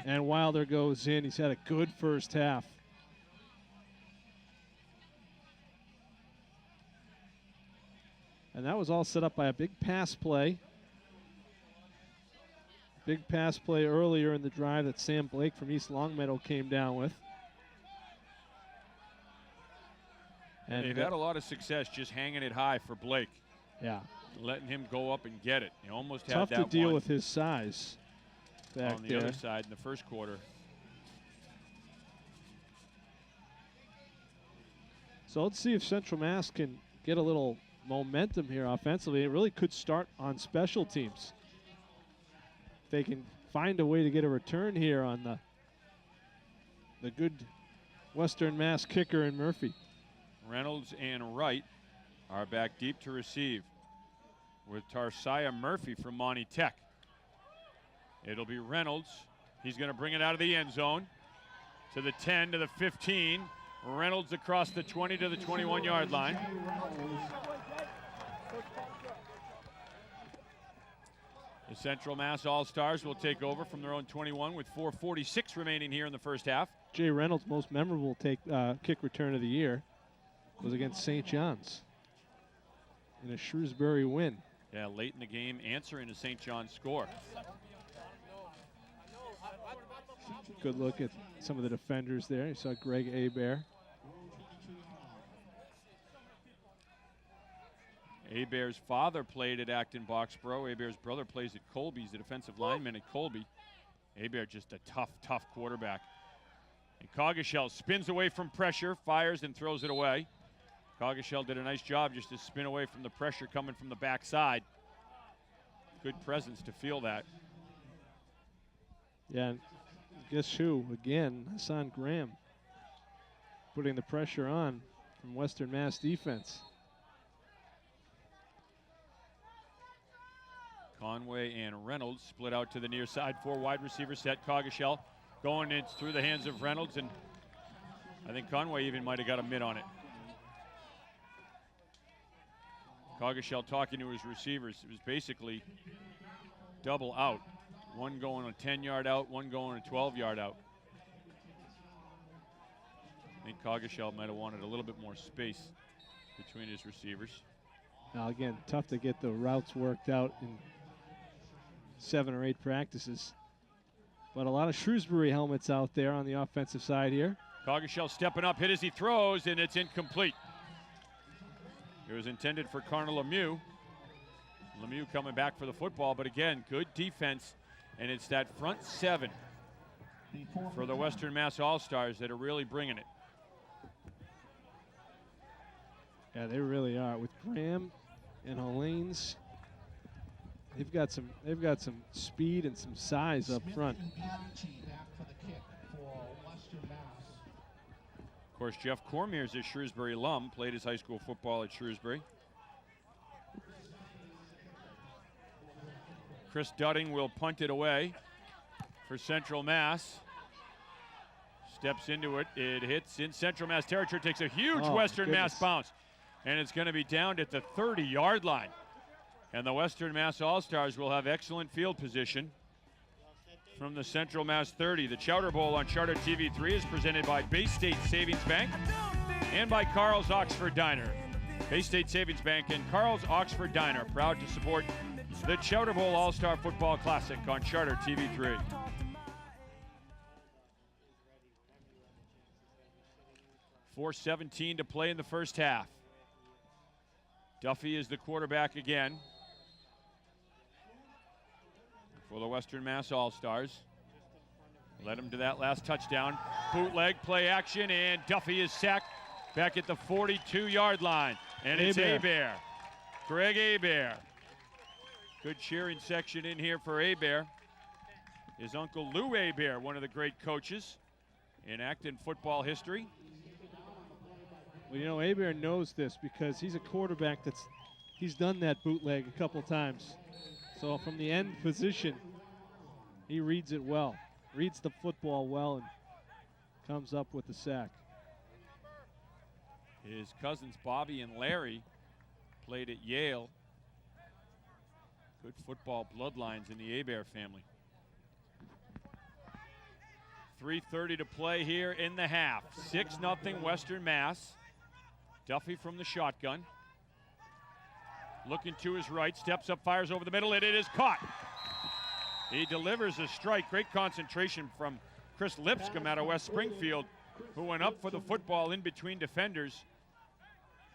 And Wilder goes in. He's had a good first half. And that was all set up by a big pass play. Big pass play earlier in the drive that Sam Blake from East Longmeadow came down with. And they've had a lot of success just hanging it high for Blake. Yeah. Letting him go up and get it. He almost had tough that to deal one with his size back on the there. other side in the first quarter. So let's see if Central Mass can get a little momentum here offensively. It really could start on special teams. If they can find a way to get a return here on the good Western Mass kicker in Murphy. Reynolds and Wright are back deep to receive with Tarsiah Murphy from Monty Tech. It'll be Reynolds. He's going to bring it out of the end zone to the 10, to the 15. Reynolds across the 20 to the 21-yard line. The Central Mass All-Stars will take over from their own 21 with 4:46 remaining here in the first half. Jay Reynolds' most memorable kick return of the year was against St. John's in a Shrewsbury win. Yeah, late in the game, answering a St. John's score. Good look at some of the defenders there. You saw Greg Hebert. Hebert's father played at Acton Boxborough. Hebert's brother plays at Colby. He's a defensive lineman at Colby. Hebert just a tough quarterback. And Coggeshall spins away from pressure, fires and throws it away. Coggeshall did a nice job just to spin away from the pressure coming from the backside. Good presence to feel that. Yeah, guess who? Again, Hassan Graham putting the pressure on from Western Mass defense. Conway and Reynolds split out to the near side. 4 wide receiver set. Coggeshall going in through the hands of Reynolds, and I think Conway even might have got a mid on it. Coggeshall talking to his receivers. It was basically double out. One going a 10-yard out, one going a 12-yard out. I think Coggeshall might have wanted a little bit more space between his receivers. Now again, tough to get the routes worked out in 7 or 8 practices. But a lot of Shrewsbury helmets out there on the offensive side here. Coggeshall stepping up, hit as he throws, and it's incomplete. It was intended for Connor Lemieux. Lemieux coming back for the football, but again, good defense, and it's that front 7 for the Western Mass All-Stars that are really bringing it. Yeah, they really are. With Graham and Helene's, they've got some speed and some size up front. Back for the kick for Western Mass. Of course, Jeff Cormier is a Shrewsbury alum, played his high school football at Shrewsbury. Chris Dudding will punt it away for Central Mass. Steps into it. It hits in Central Mass territory. Takes a huge Western Mass bounce. And it's going to be down at the 30-yard line. And the Western Mass All-Stars will have excellent field position from the Central Mass 30. The Chowder Bowl on Charter TV 3 is presented by Bay State Savings Bank and by Carl's Oxford Diner. Bay State Savings Bank and Carl's Oxford Diner proud to support the Chowder Bowl All-Star Football Classic on Charter TV 3. .4:17 to play in the first half. Duffy is the quarterback again for the Western Mass All-Stars. Led him to that last touchdown. Bootleg, play action, and Duffy is sacked back at the 42-yard line. And it's Hebert. Greg Hebert. Good cheering section in here for Hebert. His uncle Lou Hebert, one of the great coaches in Acton football history. Well, you know, Hebert knows this because he's a quarterback he's done that bootleg a couple times. So from the end position, he reads it well, reads the football well, and comes up with the sack. His cousins Bobby and Larry played at Yale. Good football bloodlines in the Hebert family. 3:30 to play here in the half. 6-0 Western Mass. Duffy from the shotgun. Looking to his right, steps up, fires over the middle, and it is caught. He delivers a strike. Great concentration from Chris Lipscomb out of West Springfield, who went up for the football in between defenders.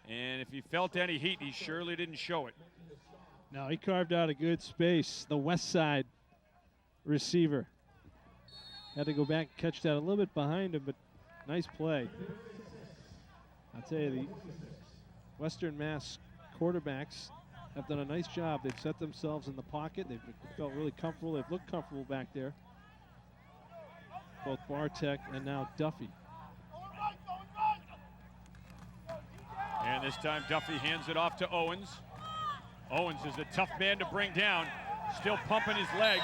And if he felt any heat, he surely didn't show it. No, he carved out a good space. The west side receiver had to go back and catch that a little bit behind him, but nice play. I'll tell you, the Western Mass quarterbacks have done a nice job. They've set themselves in the pocket. They've felt really comfortable. They've looked comfortable back there. Both Bartek and now Duffy. And this time Duffy hands it off to Owens. Owens is a tough man to bring down. Still pumping his legs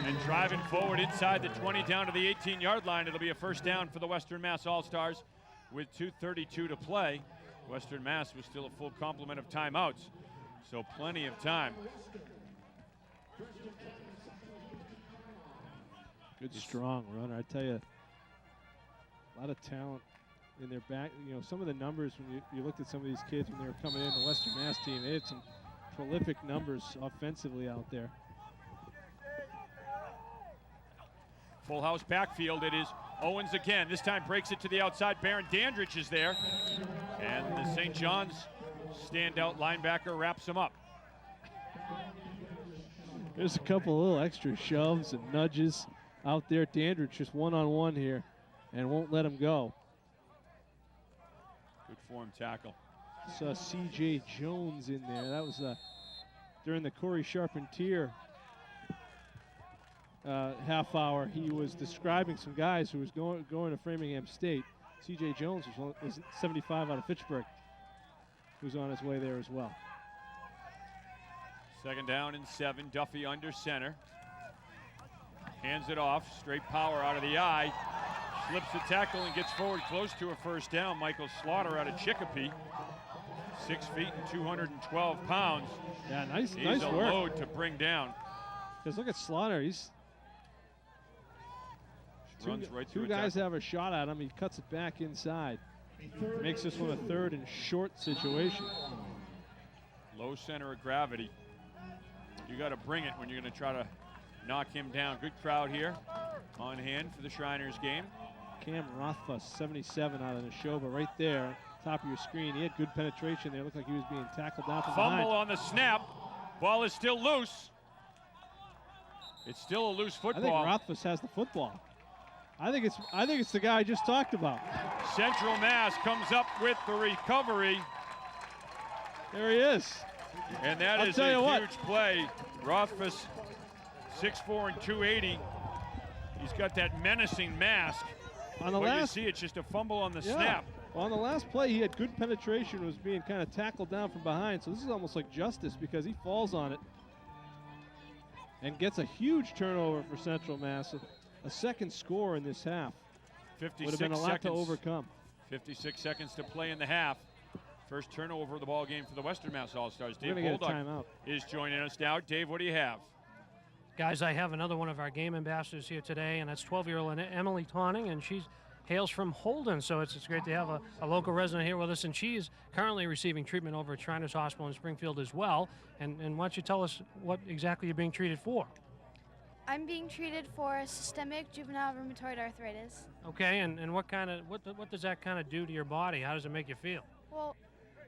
and driving forward inside the 20 down to the 18-yard line. It'll be a first down for the Western Mass All-Stars with 2:32 to play. Western Mass was still a full complement of timeouts, so plenty of time. Good strong runner, I tell you. A lot of talent in their back. You know, some of the numbers when you looked at some of these kids when they were coming in the Western Mass team, they had some prolific numbers offensively out there. Full house backfield. It is Owens again. This time breaks it to the outside. Baron Dandridge is there. And the St. John's standout linebacker wraps him up. There's a couple of little extra shoves and nudges out there. Dandridge just one-on-one here and won't let him go. Good form tackle. Saw C.J. Jones in there. That was during the Corey Charpentier half hour. He was describing some guys who was going to Framingham State. C.J. Jones was 75 out of Fitchburg, who's on his way there as well. Second down and 7. Duffy under center. Hands it off. Straight power out of the eye. Slips the tackle and gets forward close to a first down. Michael Slaughter out of Chicopee. 6 feet and 212 pounds. Yeah, nice He's a work. load to bring down. Because look at Slaughter. He's runs right through two guys have a shot at him. He cuts it back inside. Makes this one a third and short situation. Low center of gravity. You got to bring it when you're going to try to knock him down. Good crowd here on hand for the Shriners game. Cam Rothfuss, 77 out of the show, but right there, top of your screen, he had good penetration there. Looked like he was being tackled down from behind. Fumble on the snap. Ball is still loose. It's still a loose football. I think Rothfuss has the football. I think it's the guy I just talked about. Central Mass comes up with the recovery. There he is. And that is a huge play. Rothfuss, 6'4" and 280. He's got that menacing mask. On the but last, you see it's just a fumble on the snap. On the last play, he had good penetration, was being kind of tackled down from behind. So this is almost like justice because he falls on it and gets a huge turnover for Central Mass. A second score in this half. 56 would have been a lot seconds to overcome. 56 seconds to play in the half. First turnover of the ball game for the Western Mass All-Stars. Dave Get a Bolduc timeout. is joining us now. Dave, what do you have? Guys, I have another one of our game ambassadors here today, and that's 12-year-old Emily Tonning, and she hails from Holden, so it's great to have a local resident here with us, and she is currently receiving treatment over at Shriners Hospital in Springfield as well. And why don't you tell us what exactly you're being treated for? I'm being treated for systemic juvenile rheumatoid arthritis. Okay, and what does that kind of do to your body? How does it make you feel? Well,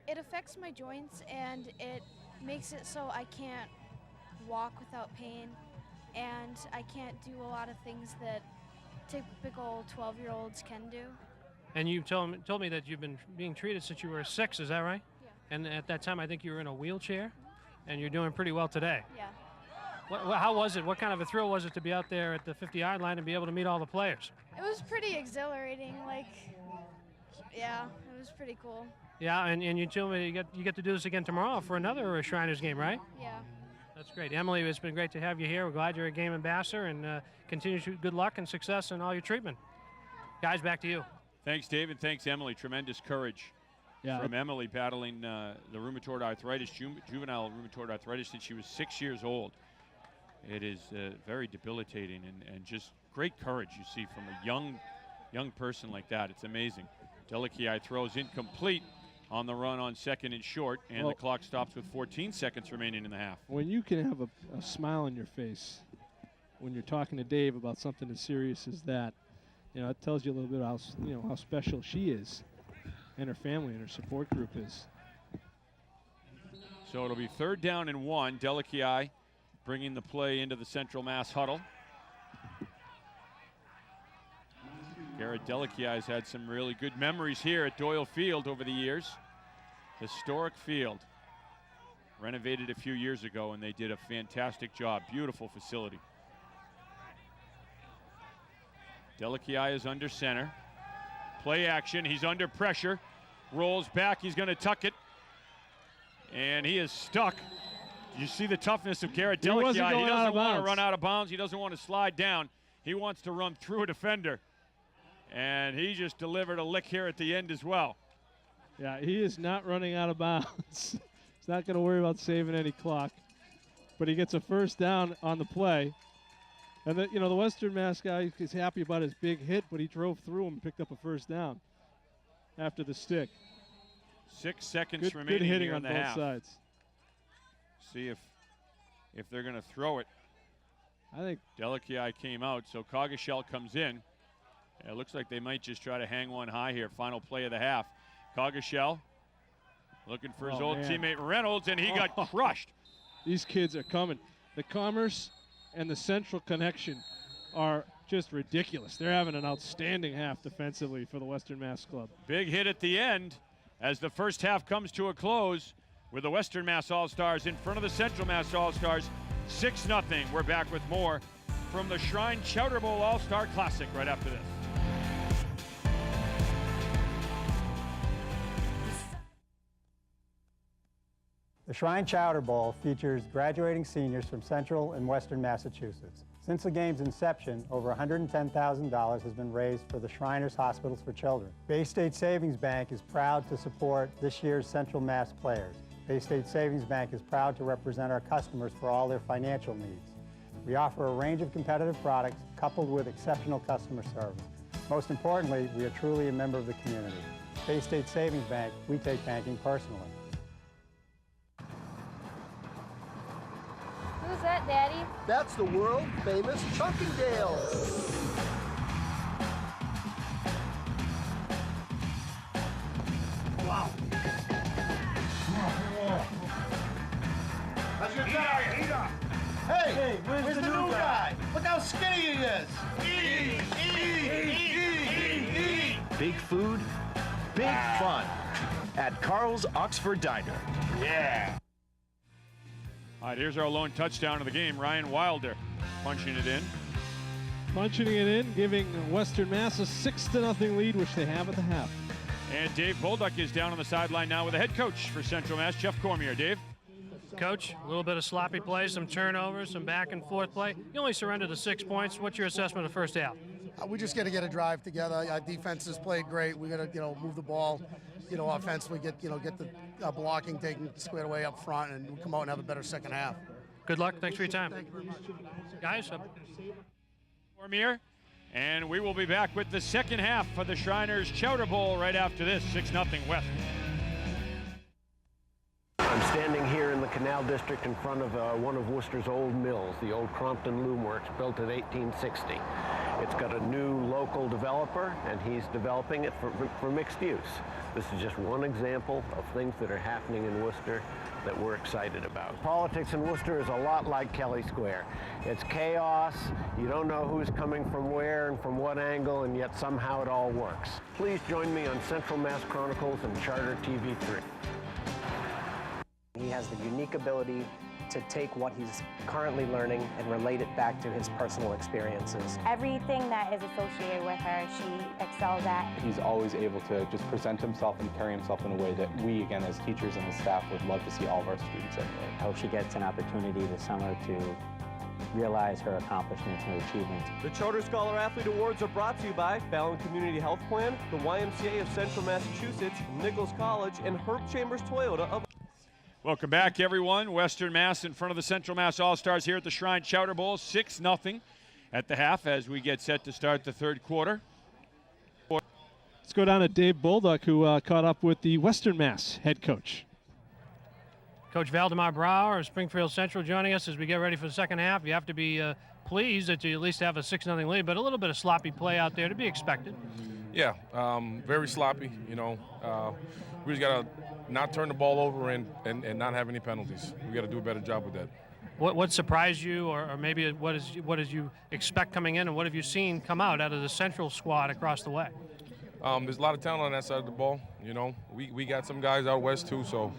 it affects my joints, and it makes it so I can't walk without pain, and I can't do a lot of things that typical 12-year-olds can do. And you told me that you've been being treated since you were 6, is that right? Yeah. And at that time, I think you were in a wheelchair, and you're doing pretty well today. Yeah. How was it? What kind of a thrill was it to be out there at the 50-yard line and be able to meet all the players? It was pretty exhilarating. Yeah, it was pretty cool. Yeah, and you told me you get to do this again tomorrow for another Shriners game, right? Yeah. That's great. Emily, it's been great to have you here. We're glad you're a game ambassador, and continue good luck and success in all your treatment. Guys, back to you. Thanks, Dave, and thanks, Emily. Tremendous courage from Emily battling the rheumatoid arthritis, juvenile rheumatoid arthritis, since she was 6 years old. It is very debilitating, and just great courage you see from a young person like that. It's amazing. Delici throws incomplete on the run on second and short, and the clock stops with 14 seconds remaining in the half. When you can have a smile on your face when you're talking to Dave about something as serious as that, it tells you a little bit how special she is, and her family and her support group is. So it'll be 3rd down and 1. Delici bringing the play into the Central Mass huddle. Garrett Delici has had some really good memories here at Doyle Field over the years. Historic field. Renovated a few years ago, and they did a fantastic job. Beautiful facility. Delici is under center. Play action. He's under pressure. Rolls back. He's going to tuck it. And he is stuck. You see the toughness of Garrett Delici. He doesn't want to run out of bounds. He doesn't want to slide down. He wants to run through a defender. And he just delivered a lick here at the end as well. Yeah, he is not running out of bounds. He's not going to worry about saving any clock. But he gets a first down on the play. And the Western Mass guy is happy about his big hit, but he drove through him and picked up a first down after the stick. 6 seconds remaining good hitting here on in the both half. sides. See if they're going to throw it. I think Delici came out, so Coggeshall comes in. It looks like they might just try to hang one high here. Final play of the half. Coggeshall looking for his old teammate Reynolds, and he got crushed. These kids are coming. The Commerce and the Central connection are just ridiculous. They're having an outstanding half defensively for the Western Mass Club. Big hit at the end as the first half comes to a close with the Western Mass All-Stars in front of the Central Mass All-Stars. 6-0. We're back with more from the Shrine Chowder Bowl All-Star Classic right after this. The Shrine Chowder Bowl features graduating seniors from Central and Western Massachusetts. Since the game's inception, over $110,000 has been raised for the Shriners Hospitals for Children. Bay State Savings Bank is proud to support this year's Central Mass players. Bay State Savings Bank is proud to represent our customers for all their financial needs. We offer a range of competitive products coupled with exceptional customer service. Most importantly, we are truly a member of the community. Bay State Savings Bank, we take banking personally. Who's that, Daddy? That's the world-famous Chuckingdale. Wow. That's your guy. Hey, where's the new guy? Look how skinny he is. Eat. Big food, big fun at Carl's Oxford Diner. Yeah. All right, here's our lone touchdown of the game. Ryan Wilder punching it in. Punching it in, giving Western Mass a 6-0 lead, which they have at the half. And Dave Bolduc is down on the sideline now with the head coach for Central Mass, Jeff Cormier. Dave? Coach, a little bit of sloppy play, some turnovers, some back and forth play. You only surrendered to 6 points. What's your assessment of the first half? We just got to get a drive together. Our defense has played great. We got to, move the ball, offensively, get the blocking taken squared away up front, and we'll come out and have a better second half. Good luck. Thanks for your time. Thank you very much. Guys, Cormier, and we will be back with the second half for the Shriners Chowder Bowl right after this, 6-0 West. I'm standing here in the Canal District in front of one of Worcester's old mills, the old Crompton Loom Works, built in 1860. It's got a new local developer, and he's developing it for mixed use. This is just one example of things that are happening in Worcester that we're excited about. Politics in Worcester is a lot like Kelly Square. It's chaos, you don't know who's coming from where and from what angle, and yet somehow it all works. Please join me on Central Mass Chronicles and Charter TV3. He has the unique ability to take what he's currently learning and relate it back to his personal experiences. Everything that is associated with her, she excels at. He's always able to just present himself and carry himself in a way that we, again, as teachers and the staff, would love to see all of our students emulate. I hope she gets an opportunity this summer to realize her accomplishments and her achievements. The Chowder Scholar Athlete Awards are brought to you by Fallon Community Health Plan, the YMCA of Central Massachusetts, Nichols College, and Herb Chambers Toyota of... Welcome back, everyone. Western Mass in front of the Central Mass All-Stars here at the Shrine Chowder Bowl, 6-0 at the half as we get set to start the third quarter. Let's go down to Dave Bolduc, who caught up with the Western Mass head coach. Coach Valdemar Brower of Springfield Central joining us as we get ready for the second half. You have to be pleased that you at least have a 6-0 lead, but a little bit of sloppy play out there to be expected. Yeah, very sloppy. We just got to not turn the ball over and not have any penalties. We got to do a better job with that. What surprised you, or maybe what did you expect coming in, and what have you seen come out of the Central squad across the way? There's a lot of talent on that side of the ball. We got some guys out west too, so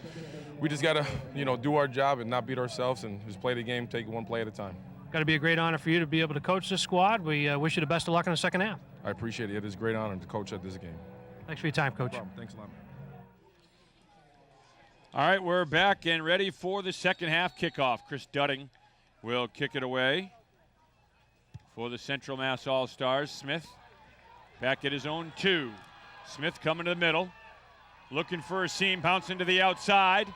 we just got to do our job and not beat ourselves and just play the game, take one play at a time. Got to be a great honor for you to be able to coach this squad. We wish you the best of luck in the second half. I appreciate it. It is a great honor to coach at this game. Thanks for your time, Coach. No problem. Thanks a lot. All right, we're back and ready for the second half kickoff. Chris Dudding will kick it away for the Central Mass All-Stars. Smith back at his own 2. Smith coming to the middle, looking for a seam, bouncing to the outside,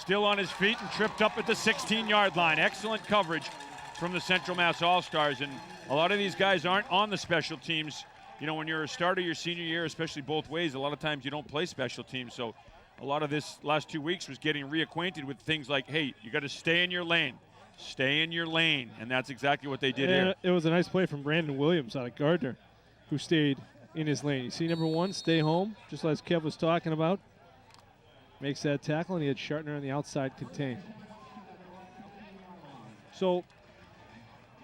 still on his feet and tripped up at the 16-yard line. Excellent coverage from the Central Mass All-Stars, and a lot of these guys aren't on the special teams. When you're a starter your senior year, especially both ways, a lot of times you don't play special teams, so a lot of this last 2 weeks was getting reacquainted with things like, hey, you got to stay in your lane. Stay in your lane, and that's exactly what they did here. It was a nice play from Brandon Williams out of Gardner, who stayed in his lane. You see number 1, stay home, just as Kev was talking about. Makes that tackle, and he had Shartner on the outside contained. So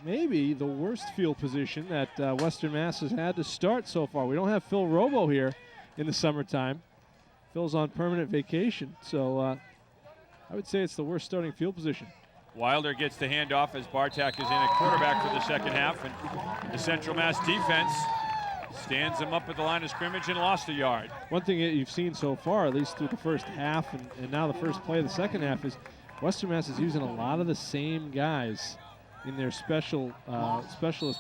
maybe the worst field position that Western Mass has had to start so far. We don't have Phil Robo here in the summertime. Phil's on permanent vacation, so I would say it's the worst starting field position. Wilder gets the handoff as Bartak is in at quarterback for the second half, and the Central Mass defense stands him up at the line of scrimmage and lost a yard. One thing that you've seen so far, at least through the first half and now the first play of the second half, is Western Mass is using a lot of the same guys in their specialist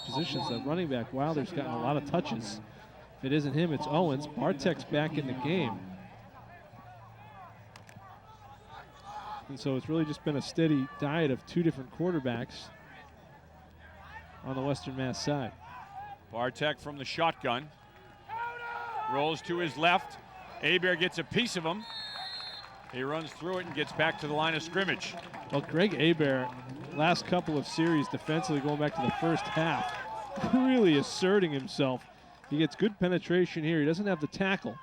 positions. That running back, Wilder's gotten a lot of touches. If it isn't him, it's Owens. Bartek's back in the game. And so it's really just been a steady diet of 2 different quarterbacks on the Western Mass side. Bartek from the shotgun. Rolls to his left. Hebert gets a piece of him. He runs through it and gets back to the line of scrimmage. Well, Greg Hebert, last couple of series defensively going back to the first half, really asserting himself. He gets good penetration here. He doesn't have the tackle,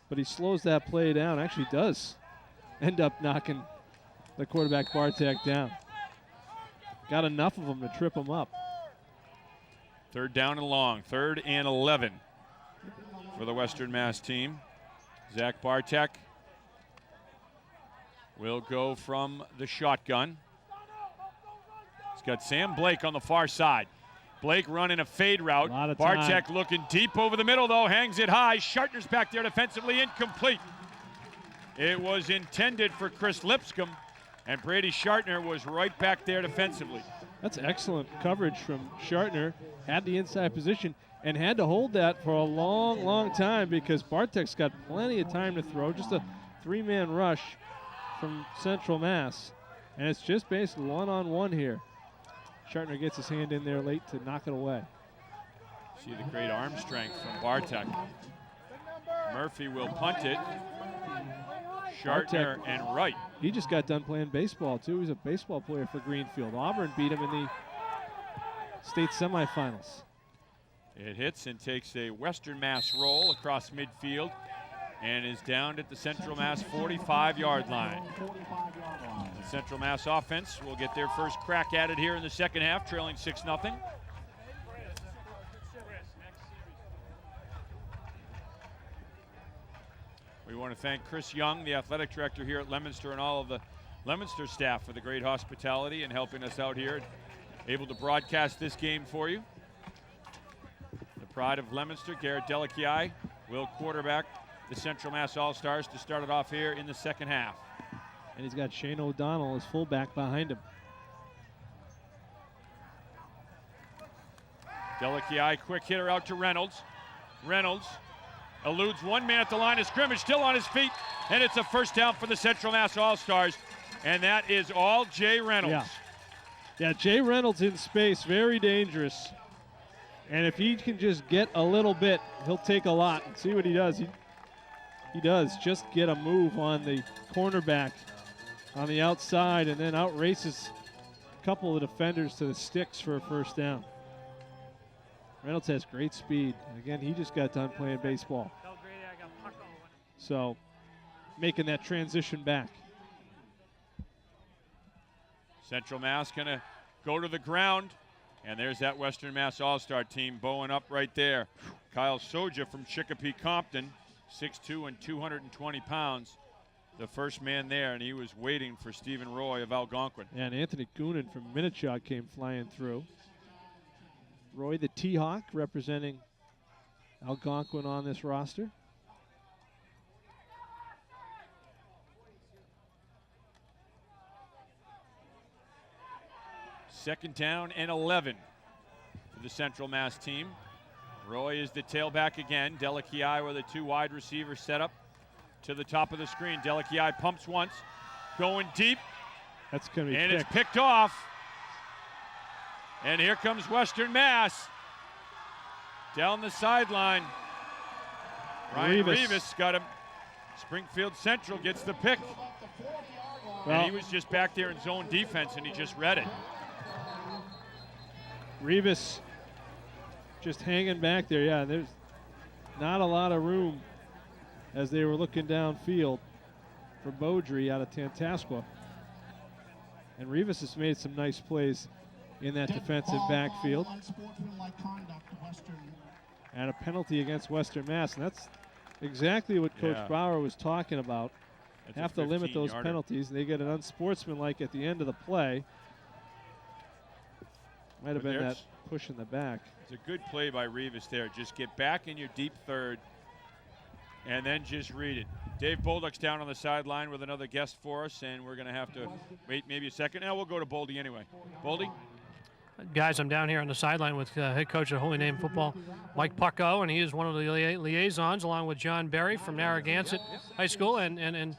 but he slows that play down. Actually does end up knocking the quarterback Bartek down. Got enough of him to trip him up. 3rd down and long, 3rd and 11 for the Western Mass team. Zach Bartek will go from the shotgun. He's got Sam Blake on the far side. Blake running a fade route. Bartek looking deep over the middle, though, hangs it high. Shartner's back there defensively, incomplete. It was intended for Chris Lipscomb, and Brady Shartner was right back there defensively. That's excellent coverage from Shartner. Had the inside position and had to hold that for a long, long time because Bartek's got plenty of time to throw. Just a three-man rush from Central Mass. And it's just basically one-on-one here. Shartner gets his hand in there late to knock it away. See the great arm strength from Bartek. Murphy will punt it. Shartner and Wright. He just got done playing baseball, too. He's a baseball player for Greenfield. Auburn beat him in the state semifinals. It hits and takes a Western Mass roll across midfield and is down at the Central Mass 45-yard line. The Central Mass offense will get their first crack at it here in the second half, trailing 6-0. We want to thank Chris Young, the athletic director here at Leominster, and all of the Leominster staff for the great hospitality and helping us out here, able to broadcast this game for you. The pride of Leominster, Garrett Delakiai, will quarterback the Central Mass All-Stars to start it off here in the second half. And he's got Shane O'Donnell as fullback behind him. Delakiai, quick hitter out to Reynolds. Reynolds eludes one man at the line of scrimmage, still on his feet, and it's a first down for the Central Mass All-Stars, and that is all Jay Reynolds. Yeah, Jay Reynolds in space, very dangerous. And if he can just get a little bit, he'll take a lot. And see what he does. He does just get a move on the cornerback on the outside and then outraces a couple of defenders to the sticks for a first down. Reynolds has great speed. Again, he just got done playing baseball. So making that transition back. Central Mass gonna go to the ground, and there's that Western Mass All-Star team bowing up right there. Kyle Soja from Chicopee Compton, 6'2" and 220 pounds. The first man there, and he was waiting for Stephen Roy of Algonquin. Yeah, and Anthony Goonan from Minnechaug came flying through. Roy the T-Hawk representing Algonquin on this roster. Second down and 11 for the Central Mass team. Roy is the tailback again. Delakiai with a two wide receiver set up to the top of the screen. Delakiai pumps once, going deep. That's going to be and picked. It's picked off. And here comes Western Mass down the sideline. Ryan Rivas got him. Springfield Central gets the pick. Well, and he was just back there in zone defense, and he just read it. Rivas just hanging back there. Yeah, there's not a lot of room as they were looking downfield for Beaudry out of Tantascwa. And Rivas has made some nice plays in that defensive backfield. And a penalty against Western Mass. And that's exactly what Coach Bauer was talking about. That's have to limit those penalties. They get an unsportsmanlike at the end of the play. Might have been that push in the back. It's a good play by Rivas there. Just get back in your deep third and then just read it. Dave Bolduck's down on the sideline with another guest for us, and we're going to have to wait maybe a second. Now we'll go to Boldy anyway. Boldy? Guys, I'm down here on the sideline with head coach of Holy Name Football, Mike Pucko, and he is one of the liaisons along with John Berry from Narragansett High School, and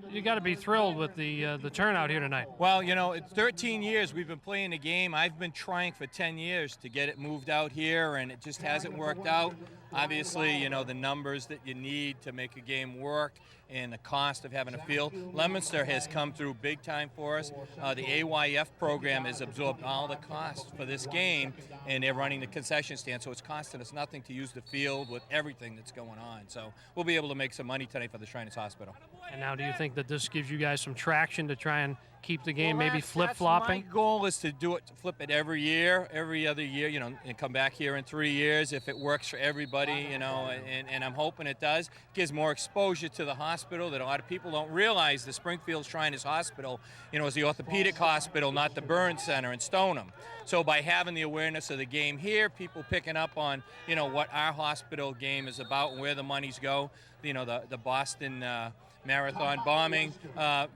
you got to be thrilled with the turnout here tonight. Well, you know, it's 13 years we've been playing the game. I've been trying for 10 years to get it moved out here, and it just hasn't worked out. Obviously, you know, the numbers that you need to make a game work and the cost of having a field. Leominster has come through big time for us. The AYF program has absorbed all the costs for this game, and they're running the concession stand, so it's costing us nothing to use the field with everything that's going on. So we'll be able to make some money tonight for the Shriners Hospital. And now do you think that this gives you guys some traction to try and keep the game maybe That's flip-flopping? my goal is to do it, flip it every year, every other year, you know, and come back here in 3 years if it works for everybody, you know, and I'm hoping it does. It gives more exposure to the hospital that a lot of people don't realize. The Springfield Shriners Hospital, you know, is the orthopedic hospital, not the burn center in Stoneham. So by having the awareness of the game here, people picking up on, you know, what our hospital game is about and where the monies go, you know, the Boston marathon bombing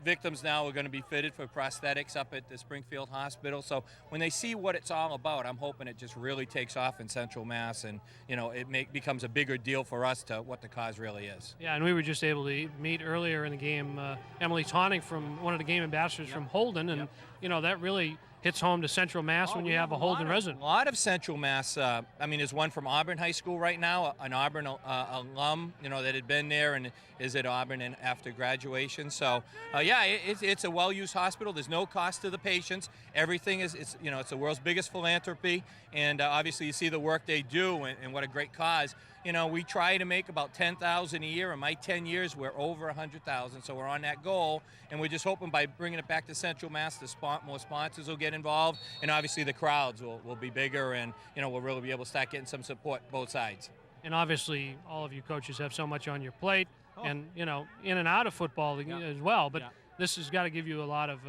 victims now are going to be fitted for prosthetics up at the Springfield Hospital. So when they see what it's all about, I'm hoping it just really takes off in Central Mass, and you know it becomes a bigger deal for us to what the cause really is. Yeah, and we were just able to meet earlier in the game Emily Tonning, from one of the game ambassadors from Holden, and you know that really hits home to Central Mass when you have a Holden resident. A lot of Central Mass. I mean, there's one from Auburn High School right now, an Auburn alum, you know, that had been there and is at Auburn and after graduation. So, yeah, it's a well-used hospital. There's no cost to the patients. Everything is, you know, it's the world's biggest philanthropy, and obviously you see the work they do and what a great cause. You know, we try to make about $10,000 a year. In my 10 years, we're over 100,000, so we're on that goal. And we're just hoping by bringing it back to Central Mass, more sponsors will get involved, and obviously the crowds will be bigger, and you know we'll really be able to start getting some support both sides. And obviously, all of you coaches have so much on your plate, and you know, in and out of football as well. But this has got to give you a lot of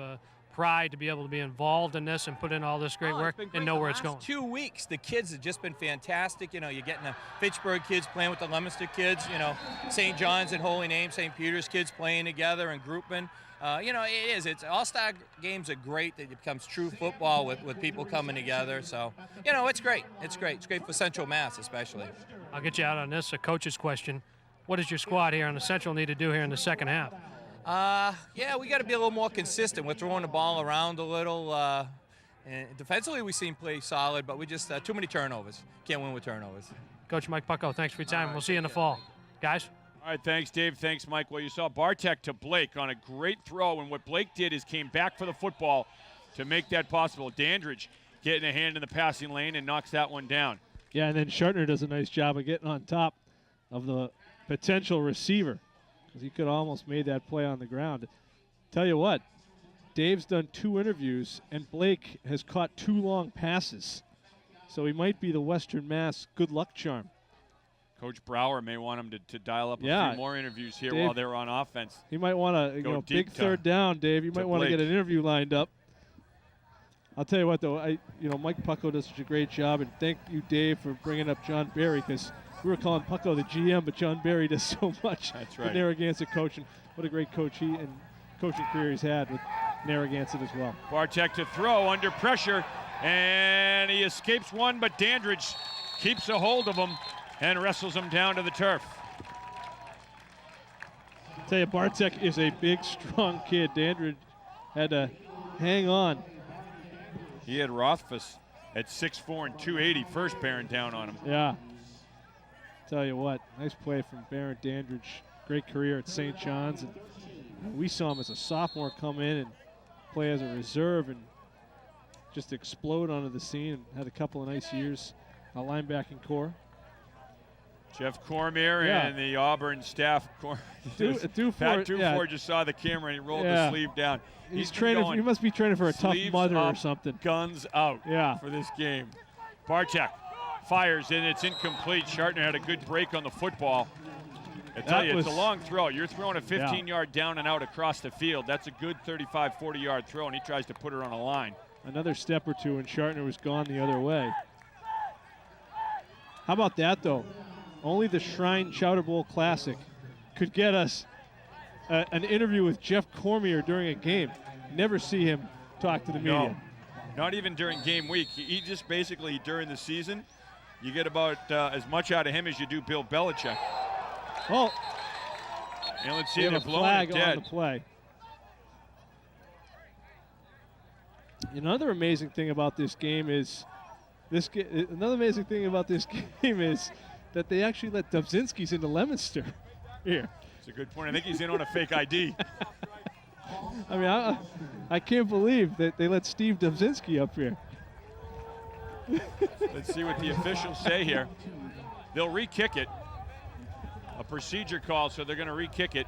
pride to be able to be involved in this and put in all this great work and know where it's going. 2 weeks, the kids have just been fantastic. You know, you're getting the Fitchburg kids playing with the Leominster kids. You know, St. John's and Holy Name, St. Peter's kids playing together and grouping. You know, it's all-star games are great. It becomes true football with people coming together. So, you know, it's great. It's great. It's great for Central Mass especially. I'll get you out on this, a coach's question. What does your squad here on the Central need to do here in the second half? Yeah, we got to be a little more consistent. We're throwing the ball around a little. And defensively, we seem pretty solid, but we just too many turnovers. Can't win with turnovers. Coach Mike Pucko, thanks for your time. We'll see you in the fall. Guys? All right, thanks, Dave. Thanks, Mike. Well, you saw Bartek to Blake on a great throw, and what Blake did is came back for the football to make that possible. Dandridge getting a hand in the passing lane and knocks that one down. Yeah, and then Shartner does a nice job of getting on top of the potential receiver, because he could have almost made that play on the ground. Tell you what, Dave's done 2 interviews, and Blake has caught 2 long passes. So he might be the Western Mass good luck charm. Coach Brower may want him to dial up a few more interviews here, Dave, while they're on offense. He might want to, big third down, Dave. You might want to get an interview lined up. I'll tell you what, though, Mike Pucko does such a great job, and thank you, Dave, for bringing up John Barry, because we were calling Pucko the GM, but John Barry does so much. That's right. With Narragansett coaching. What a great coach he and coaching career he's had with Narragansett as well. Bartek to throw under pressure, and he escapes one, but Dandridge keeps a hold of him and wrestles him down to the turf. I'll tell you, Bartek is a big, strong kid. Dandridge had to hang on. He had Rothfuss at 6'4" and 280, first bearing down on him. Yeah. Tell you what, nice play from Baron Dandridge. Great career at St. John's. And we saw him as a sophomore come in and play as a reserve and just explode onto the scene, and had a couple of nice years linebacking core. Jeff Cormier and the Auburn staff. Pat Dufour just saw the camera and he rolled the sleeve down. He's training. He must be training for a tough mother or something. Guns out for this game. Bartek fires and it's incomplete. Shartner had a good break on the football. I tell you, it's a long throw. You're throwing a 15-yard down and out across the field. That's a good 35, 40-yard throw, and he tries to put her on a line. Another step or two, and Shartner was gone the other way. How about that, though? Only the Shrine Chowder Bowl Classic could get us an interview with Jeff Cormier during a game. Never see him talk to the media. No, not even during game week. He just basically, during the season, you get about as much out of him as you do Bill Belichick. Oh, and let's see, they're blowing it dead. On the play. Another amazing thing about this game is that they actually let Dubzinski's into Leominster here. It's a good point. I think he's in on a fake ID. I mean, I can't believe that they let Steve Dubzinski up here. Let's see what the officials say here. They'll re-kick it. A procedure call, so they're going to re-kick it.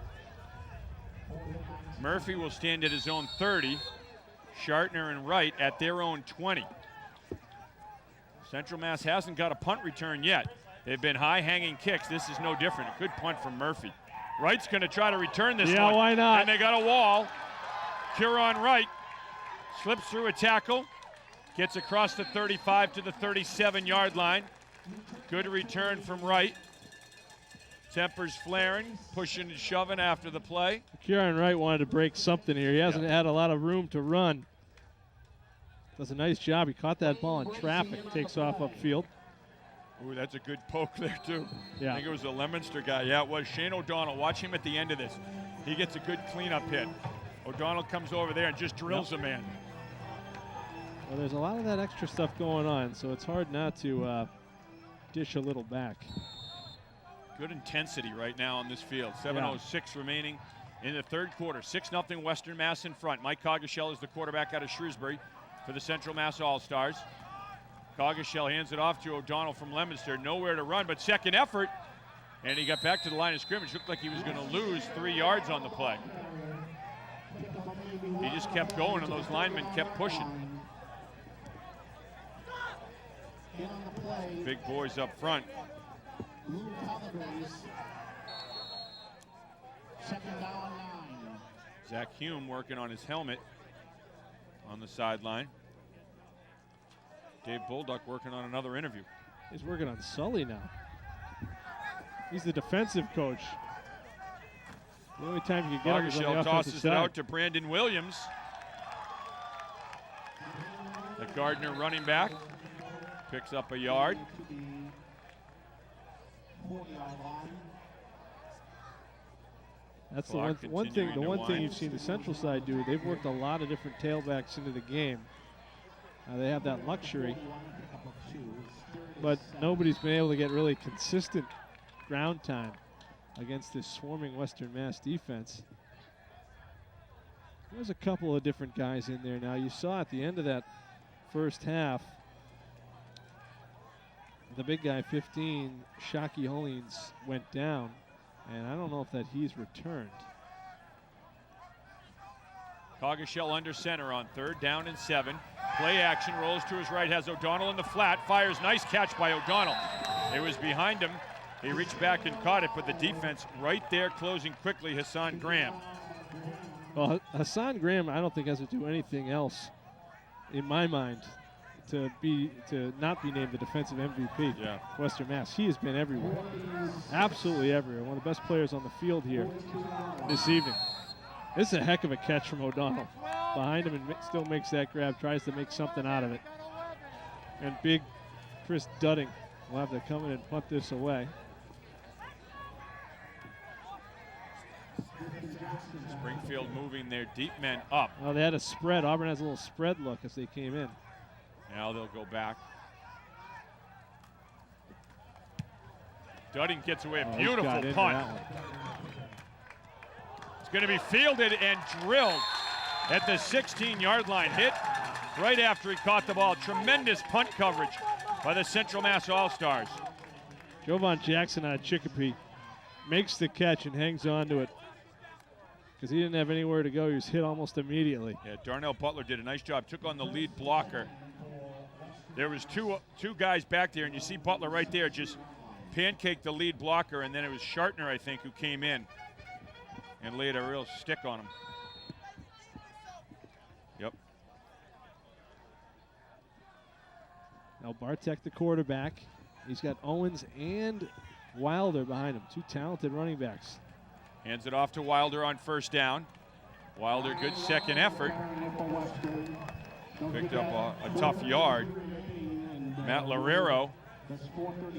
Murphy will stand at his own 30. Shartner and Wright at their own 20. Central Mass hasn't got a punt return yet. They've been high-hanging kicks. This is no different. A good punt from Murphy. Wright's going to try to return this one. Yeah, why not? And they got a wall. Kieran Wright slips through a tackle, gets across the 35 to the 37-yard line. Good return from Wright. Tempers flaring, pushing and shoving after the play. Kieran Wright wanted to break something here. He hasn't had a lot of room to run. Does a nice job. He caught that ball in traffic. Takes off upfield. Ooh, that's a good poke there, too. Yeah. I think it was a Leominster guy. Yeah, it was. Shane O'Donnell. Watch him at the end of this. He gets a good cleanup hit. O'Donnell comes over there and just drills a man. Well, there's a lot of that extra stuff going on, so it's hard not to dish a little back. Good intensity right now on this field. 7:06 remaining in the third quarter. 6-0 Western Mass in front. Mike Coggeshall is the quarterback out of Shrewsbury for the Central Mass All-Stars. Coggeshall hands it off to O'Donnell from Leominster. Nowhere to run, but second effort. And he got back to the line of scrimmage. Looked like he was going to lose 3 yards on the play. He just kept going, and those linemen kept pushing. Big boys up front. Zach Hume working on his helmet on the sideline. Dave Bolduck working on another interview. He's working on Sully now. He's the defensive coach. The only time you can get him is on the offensive tosses side. it out to Brandon Williams. The Gardner running back picks up a yard. That's the one thing you've seen the Central side do. They've worked a lot of different tailbacks into the game. They have that luxury, but nobody's been able to get really consistent ground time against this swarming Western Mass defense. There's a couple of different guys in there now. You saw at the end of that first half, the big guy, 15, Shockey Hollings, went down, and I don't know if he's returned. Coggeshall under center on 3rd down and 7. Play action, rolls to his right, has O'Donnell in the flat, fires, nice catch by O'Donnell. It was behind him. He reached back and caught it, but the defense right there closing quickly, Hassan Graham. Well, Hassan Graham, I don't think has to do anything else, in my mind, to not be named the defensive MVP. Yeah. Western Mass. He has been everywhere, absolutely everywhere. One of the best players on the field here this evening. This is a heck of a catch from O'Donnell. Behind him and still makes that grab, tries to make something out of it. And big Chris Dudding will have to come in and punt this away. Springfield moving their deep men up. Oh, they had a spread. Auburn has a little spread look as they came in. Now they'll go back. Dudding gets away, a beautiful punt. It's going to be fielded and drilled at the 16-yard line. Hit right after he caught the ball. Tremendous punt coverage by the Central Mass All-Stars. Jovan Jackson out of Chicopee makes the catch and hangs on to it because he didn't have anywhere to go. He was hit almost immediately. Yeah, Darnell Butler did a nice job. Took on the lead blocker. There was two guys back there, and you see Butler right there just pancake the lead blocker, and then it was Shartner, I think, who came in and laid a real stick on him. Yep. Now Bartek, the quarterback. He's got Owens and Wilder behind him, 2 talented running backs. Hands it off to Wilder on 1st down. Wilder, good second effort. Picked up a tough yard. Matt Lorero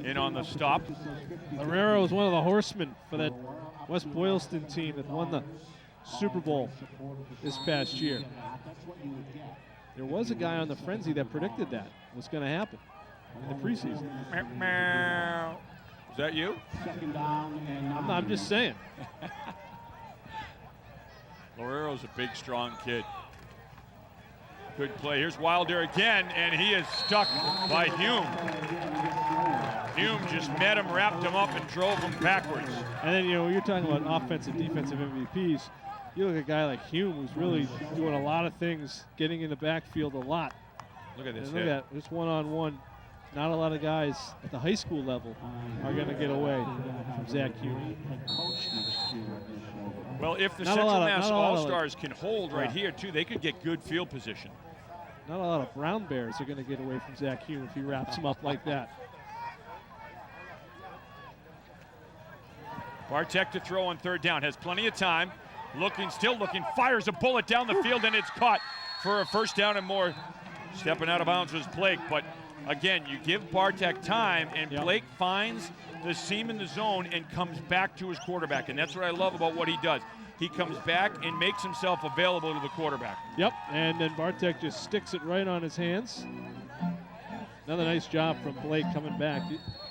in on the stop. Lorero was one of the horsemen for that West Boylston team that won the Super Bowl this past year. There was a guy on the Frenzy that predicted that was going to happen in the preseason. Is that you? I'm just saying. Lorero's a big, strong kid. Good play. Here's Wilder again, and he is stuck by Hume. Hume just met him, wrapped him up, and drove him backwards. And then, you're talking about offensive, defensive MVPs. You look at a guy like Hume, who's really doing a lot of things, getting in the backfield a lot. Look at this and look at this one-on-one. Not a lot of guys at the high school level are going to get away from Zach Hume. Well, if the Central Mass All-Stars can hold right here, too, they could get good field position. Not a lot of Brown Bears are going to get away from Zach Hume if he wraps him up like that. Bartek to throw on third down. Has plenty of time. Still looking, fires a bullet down the field, and it's caught for a first down and more. Stepping out of bounds was Blake, but again, you give Bartek time, and Blake finds the seam in the zone and comes back to his quarterback, and that's what I love about what he does. He comes back and makes himself available to the quarterback. Yep, and then Bartek just sticks it right on his hands. Another nice job from Blake coming back.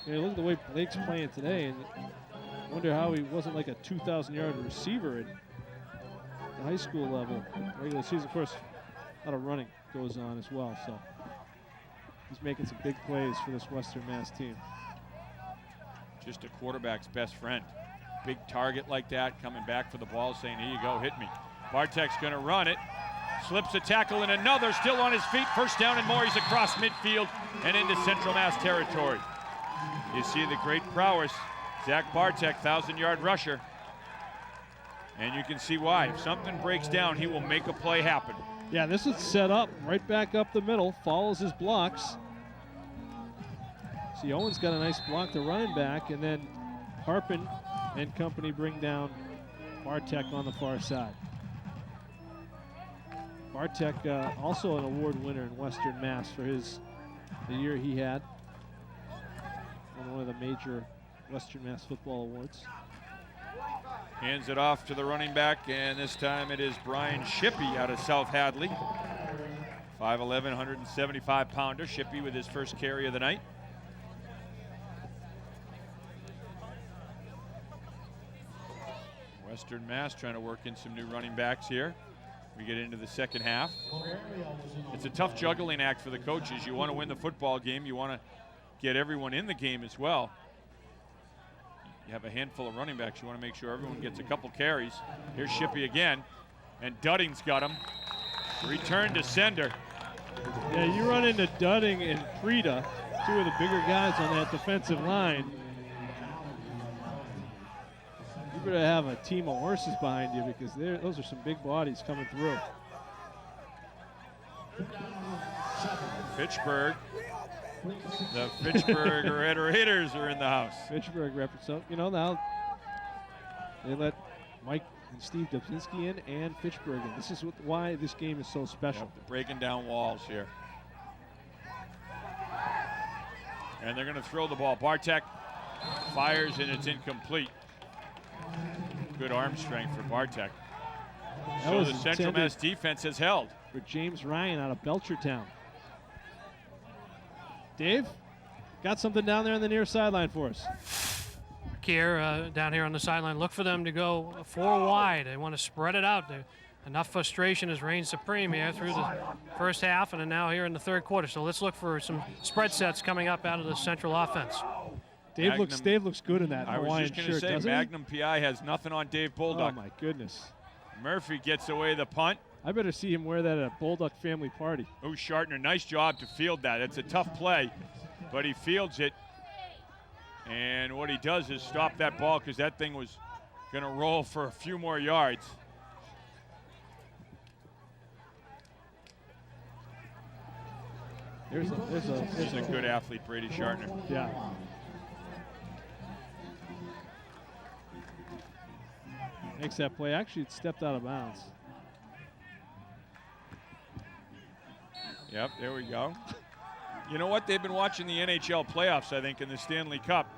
Look at the way Blake's playing today, and I wonder how he wasn't like a 2,000-yard receiver at the high school level. Regular season, of course, a lot of running goes on as well, so he's making some big plays for this Western Mass team. Just a quarterback's best friend. Big target like that, coming back for the ball, saying, here you go, hit me. Bartek's going to run it. Slips a tackle and another, still on his feet. First down and more. He's across midfield and into Central Mass territory. You see the great prowess. Zach Bartek, 1,000-yard rusher. And you can see why. If something breaks down, he will make a play happen. Yeah, this is set up right back up the middle, follows his blocks. See, Owen's got a nice block to running back, and then Harpin and company bring down Bartek on the far side. Bartek also an award winner in Western Mass for the year he had on one of the major Western Mass football awards. Hands it off to the running back, and this time it is Brian Shippey out of South Hadley. 5'11", 175-pounder. Shippey with his first carry of the night. Western Mass trying to work in some new running backs here. We get into the second half. It's a tough juggling act for the coaches. You want to win the football game. You want to get everyone in the game as well. You have a handful of running backs. You want to make sure everyone gets a couple carries. Here's Shippey again, and Dudding's got him. Return to sender. Yeah, you run into Dudding and Prida, two of the bigger guys on that defensive line. You better have a team of horses behind you, because those are some big bodies coming through. Fitchburg. The Fitchburg Red Raiders are in the house. Fitchburg represent. Now they let Mike and Steve Dobzinski in and Fitchburg in. This is why this game is so special. Yep, breaking down walls here. And they're going to throw the ball. Bartek fires, and it's incomplete. Good arm strength for Bartek. So the Central Mass defense has held. For James Ryan out of Belchertown. Dave, got something down there on the near sideline for us. Here, down here on the sideline, look for them to go 4 wide. They want to spread it out. Enough frustration has reigned supreme here through the first half and then now here in the third quarter. So let's look for some spread sets coming up out of the Central offense. Dave looks good in that Hawaiian shirt, doesn't he? I was just going to say, Magnum PI has nothing on Dave Bulldog. Oh, my goodness. Murphy gets away the punt. I better see him wear that at a Bulldog family party. Oh, Shartner, nice job to field that. It's a tough play, but he fields it. And what he does is stop that ball, because that thing was going to roll for a few more yards. He's a good athlete, Brady Shartner. Yeah. Makes that play. Actually, it stepped out of bounds. Yep, there we go. You know what? They've been watching the NHL playoffs, I think, in the Stanley Cup.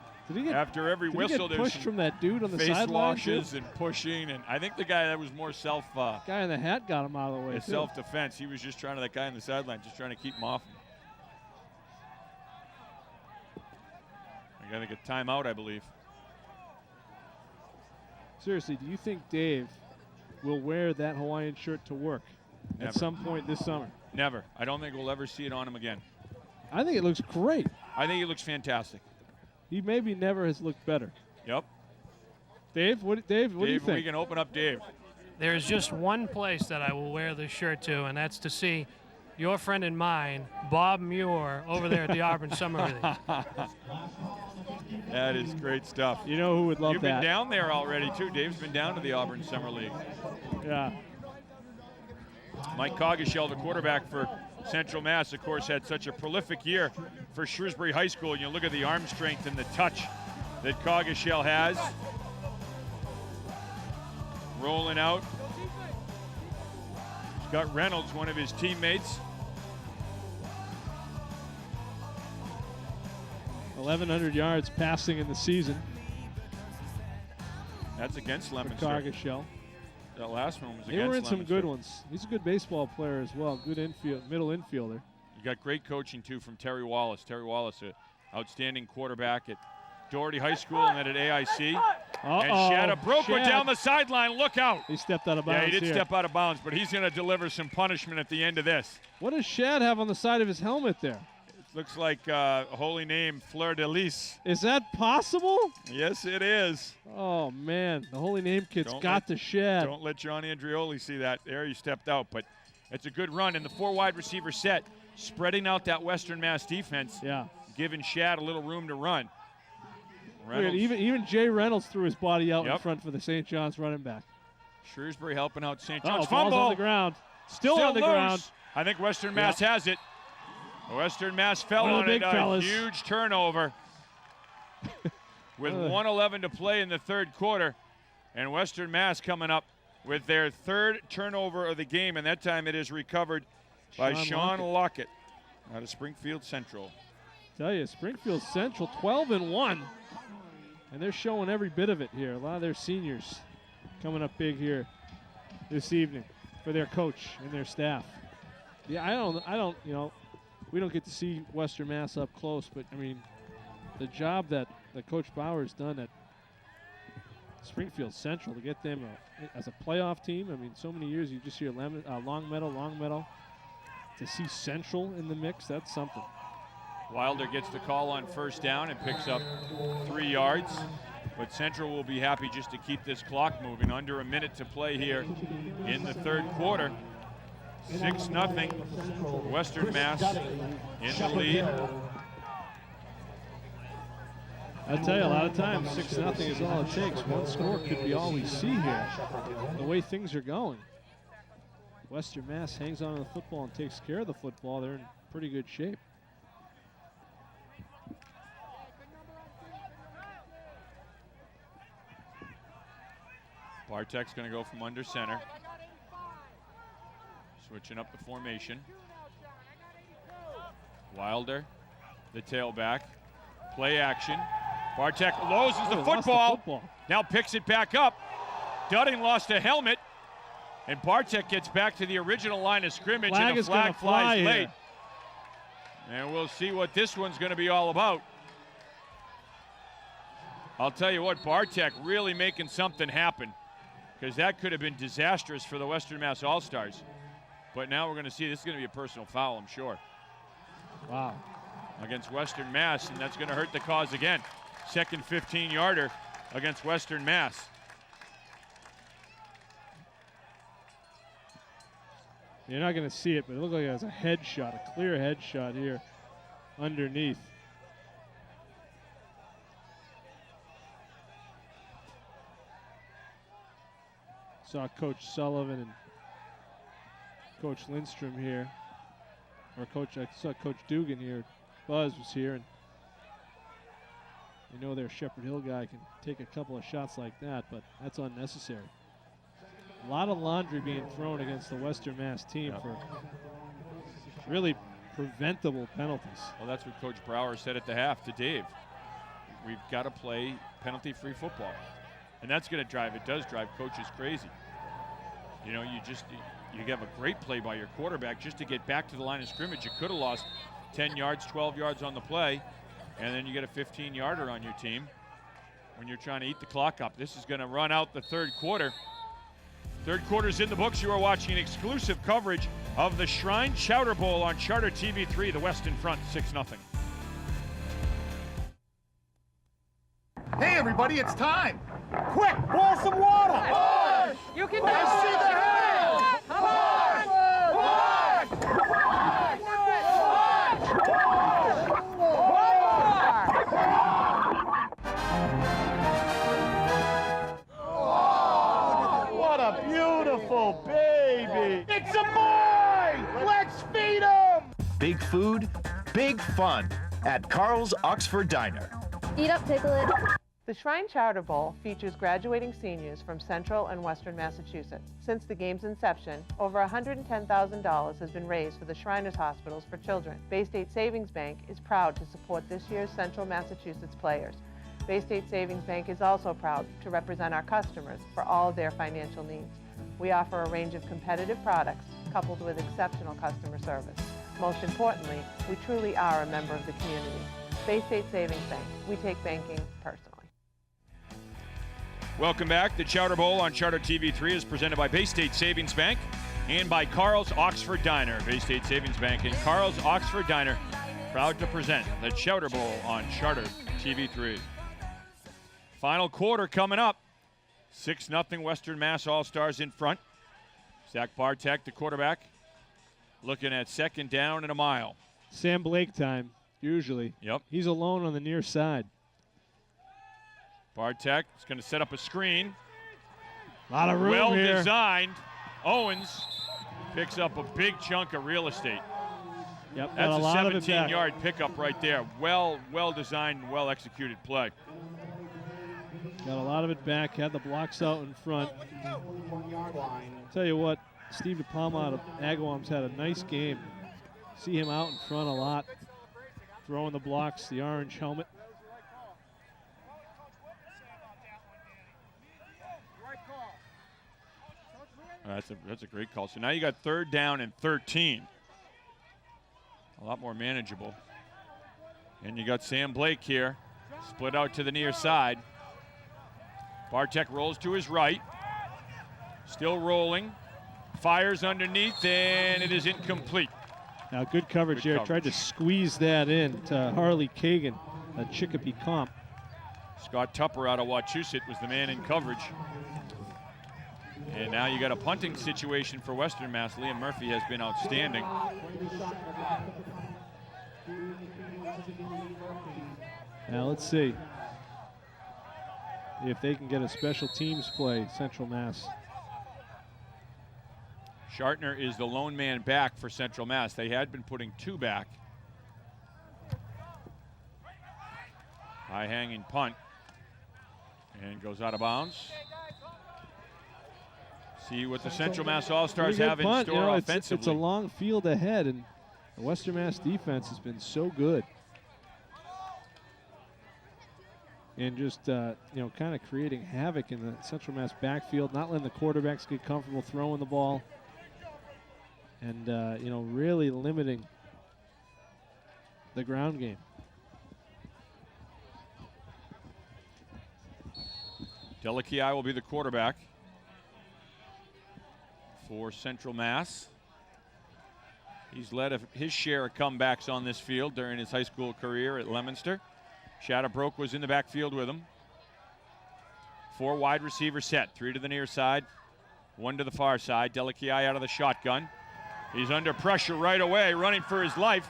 After every whistle, there's pushed from that dude on the face sideline. washes and pushing, and I think the guy that was more guy in the hat got him out of the way. Self-defense. He was just trying to, that guy on the sideline, just trying to keep him off him. I got to get timeout, I believe. Seriously, do you think Dave will wear that Hawaiian shirt to work at some point this summer? Never. I don't think we'll ever see it on him again. I think it looks great. I think he looks fantastic. He maybe never has looked better. Yep. Dave, what do you think? We can open up Dave. There's just one place that I will wear this shirt to, and that's to see your friend and mine, Bob Muir, over there at the Auburn Summer League. That is great stuff. You know who would love that? You've been down there already, too. Dave's been down to the Auburn Summer League. Yeah. Mike Coggeshall, the quarterback for Central Mass, of course, had such a prolific year for Shrewsbury High School. You look at the arm strength and the touch that Coggeshall has. Rolling out. He's got Reynolds, one of his teammates. 1,100 yards passing in the season. That's against Leominster. Coggeshall. That last one was against Leominster. They were in some good ones. He's a good baseball player as well. Good middle infielder. You got great coaching, too, from Terry Wallace. Terry Wallace, an outstanding quarterback at Doherty High School and then at AIC. And Shatta broke one down the sideline. Look out. He stepped out of bounds. Yeah, he did step out of bounds, but he's going to deliver some punishment at the end of this. What does Shad have on the side of his helmet there? It looks like a holy name, Fleur de Lis. Is that possible? Yes, it is. Oh, man. The holy name kid's got the Shad. Don't let John Andrioli see that. There he stepped out, but it's a good run. And the 4 wide receiver set, spreading out that Western Mass defense, giving Shad a little room to run. Even Jay Reynolds threw his body out in front for the St. John's running back. Shrewsbury helping out St. John's. Fumble on the ground. Still on the ground. I think Western Mass has it. Western Mass fell on it. A huge turnover with 1:11 to play in the third quarter. And Western Mass coming up with their 3rd turnover of the game. And that time it is recovered by Sean Lockett out of Springfield Central. Tell you, Springfield Central 12-1. And they're showing every bit of it here. A lot of their seniors coming up big here this evening for their coach and their staff. Yeah, I don't, we don't get to see Western Mass up close, but I mean, the job that Coach Bauer's done at Springfield Central to get them as a playoff team. I mean, so many years you just hear Longmeadow. To see Central in the mix, that's something. Wilder gets the call on first down and picks up 3 yards. But Central will be happy just to keep this clock moving. Under a minute to play here in the third quarter. 6-0. Western Mass in the lead. I tell you, a lot of times 6-0 is all it takes. One score could be all we see here. The way things are going. Western Mass hangs on to the football and takes care of the football. They're in pretty good shape. Bartek's going to go from under center. Switching up the formation. Wilder, the tailback. Play action. Bartek loses the football. Now picks it back up. Dudding lost a helmet. And Bartek gets back to the original line of scrimmage, and a flag flies late. And we'll see what this one's going to be all about. I'll tell you what, Bartek really making something happen, because that could have been disastrous for the Western Mass All-Stars. But now we're going to see this is going to be a personal foul, I'm sure. Wow. Against Western Mass, and that's going to hurt the cause again. Second 15-yarder against Western Mass. You're not going to see it, but it looked like it was a headshot, a clear headshot here underneath. Saw Coach Sullivan and Coach Lindstrom here, or I saw Coach Dugan here. Buzz was here, and you know their Shepherd Hill guy can take a couple of shots like that, but that's unnecessary. A lot of laundry being thrown against the Western Mass team for really preventable penalties. Well, that's what Coach Brower said at the half to Dave. We've got to play penalty-free football. And that's going to does drive coaches crazy. You know, you have a great play by your quarterback just to get back to the line of scrimmage. You could have lost 10 yards, 12 yards on the play, and then you get a 15-yarder on your team when you're trying to eat the clock up. This is going to run out the third quarter. Third quarter's in the books. You are watching an exclusive coverage of the Shrine Chowder Bowl on Charter TV 3. The West in front, 6-0. Hey, everybody, it's time. Quick, boil some water. You can do it. a beautiful baby. It's a boy. Let's feed him. Big food, big fun at Carl's Oxford Diner. Eat up, Piglet. The Shrine Chowder Bowl features graduating seniors from Central and Western Massachusetts. Since the game's inception, over $110,000 has been raised for the Shriners Hospitals for Children. Bay State Savings Bank is proud to support this year's Central Massachusetts players. Bay State Savings Bank is also proud to represent our customers for all of their financial needs. We offer a range of competitive products coupled with exceptional customer service. Most importantly, we truly are a member of the community. Bay State Savings Bank, we take banking personally. Welcome back. The Chowder Bowl on Charter TV3 is presented by Bay State Savings Bank and by Carl's Oxford Diner. Bay State Savings Bank and Carl's Oxford Diner proud to present the Chowder Bowl on Charter TV3. Final quarter coming up. 6-0 Western Mass All-Stars in front. Zach Bartek, the quarterback, looking at second down and a mile. Sam Blake time, usually. Yep. He's alone on the near side. Bartek is going to set up a screen. A lot of room well here. Designed. Owens picks up a big chunk of real estate. Yep, that's a lot a 17-yard pickup right there. Well designed and well executed play. Got a lot of it back. Had the blocks out in front. Tell you what, Steve DePalma out of Agawam's had a nice game. See him out in front a lot, throwing the blocks, the orange helmet. That's a great call. So now you got 3rd down and 13. A lot more manageable. And you got Sam Blake here, split out to the near side. Bartek rolls to his right. Still rolling. Fires underneath, and it is incomplete. Now good coverage there. Tried to squeeze that in to Harley Kagan, a Chicopee comp. Scott Tupper out of Wachusett was the man in coverage. And now you got a punting situation for Western Mass. Liam Murphy has been outstanding. Now let's see if they can get a special teams play, Central Mass. Shartner is the lone man back for Central Mass. They had been putting 2 back. High hanging punt. And goes out of bounds. See what the Central Mass All-Stars have in store offensively. It's a long field ahead, and the Western Mass defense has been so good. And just, kind of creating havoc in the Central Mass backfield, not letting the quarterbacks get comfortable throwing the ball. And, really limiting the ground game. Delakiai will be the quarterback for Central Mass. He's led his share of comebacks on this field during his high school career at Leominster. Shatterbrook was in the backfield with him. 4 wide receiver set, 3 to the near side, 1 to the far side. Delakiai out of the shotgun. He's under pressure right away, running for his life.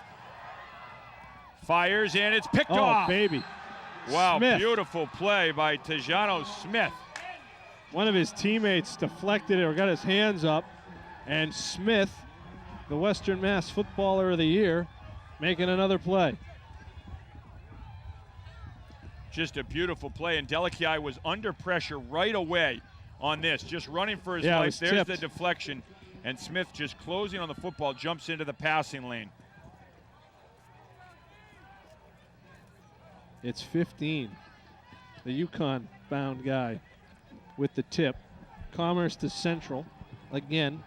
Fires, and it's picked off. Oh, baby. Wow, Smith. Beautiful play by Tejano Smith. One of his teammates deflected it or got his hands up, and Smith, the Western Mass Footballer of the Year, making another play. Just a beautiful play, and Delakiai was under pressure right away on this, just running for his life. There's tipped. the deflection, and Smith just closing on the football, jumps into the passing lane. It's 15. The Yukon-bound guy with the tip. Commerce to Central, again,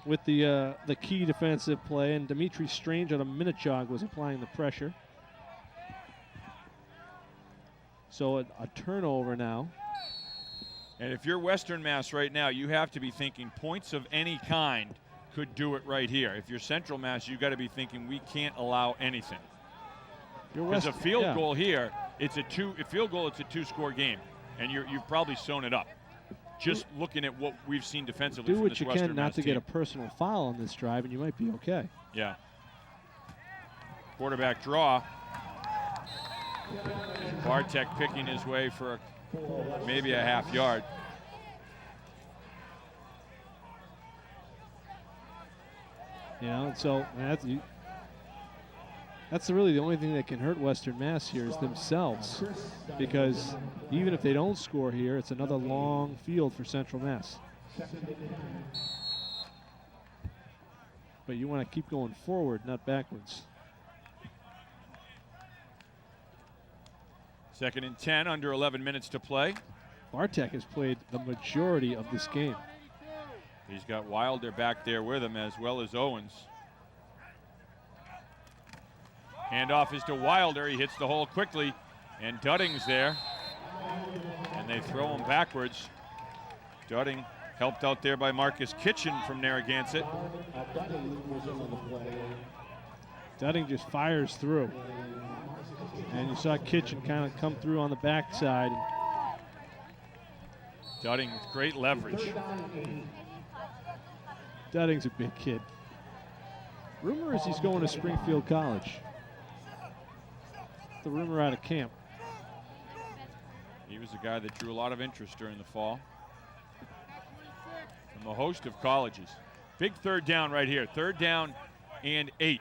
with the key defensive play, and Dimitri Strange out of Minnetonka was applying the pressure. So a turnover now. And if you're Western Mass right now, you have to be thinking points of any kind could do it right here. If you're Central Mass, you got to be thinking we can't allow anything. Because a field goal here, it's a 2-score game, and you've probably sewn it up. Just looking at what we've seen defensively do from this what you Western can Mass not to team. get a personal foul on this drive, and you might be okay. Yeah. Quarterback draw. Bartek picking his way for maybe a half yard. You know, and so that's really the only thing that can hurt Western Mass here is themselves, because even if they don't score here, it's another long field for Central Mass. But you want to keep going forward, not backwards. 2nd and 10, under 11 minutes to play. Bartek has played the majority of this game. He's got Wilder back there with him, as well as Owens. Handoff is to Wilder. He hits the hole quickly, and Dudding's there. And they throw him backwards. Dudding helped out there by Marcus Kitchen from Narragansett. Dudding just fires through. And you saw Kitchen kind of come through on the backside. Dudding with great leverage. Dudding's a big kid. Rumor is he's going to Springfield College. The rumor out of camp. He was a guy that drew a lot of interest during the fall from a host of colleges. Big 3rd down right here. 3rd down and 8.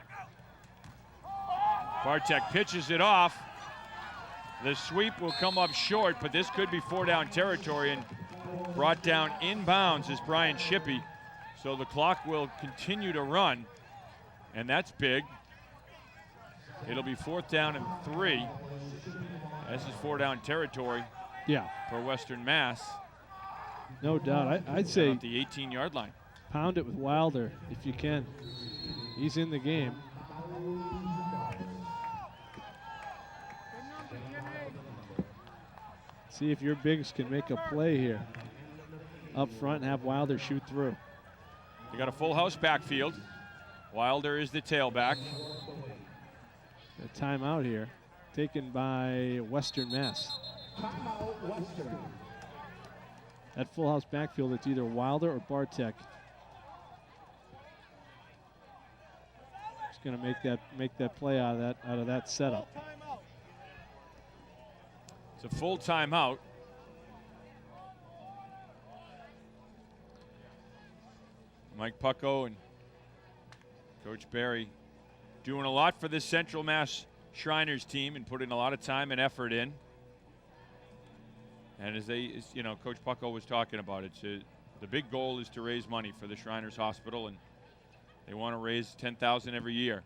Bartek pitches it off. The sweep will come up short, but this could be 4-down territory, and brought down inbounds is Brian Shippey. So the clock will continue to run, and that's big. It'll be 4th down and 3. This is 4-down territory. Yeah. For Western Mass. No doubt. I'd say at the 18-yard line. Pound it with Wilder if you can. He's in the game. See if your bigs can make a play here up front and have Wilder shoot through. They got a full house backfield. Wilder is the tailback. A timeout here taken by Western Mass. That full house backfield, it's either Wilder or Bartek. Just going to make that play out of that setup. It's a full timeout. Mike Pucko and Coach Barry doing a lot for this Central Mass Shriners team and putting a lot of time and effort in. And as Coach Pucko was talking about, the big goal is to raise money for the Shriners Hospital, and they want to raise $10,000 every year.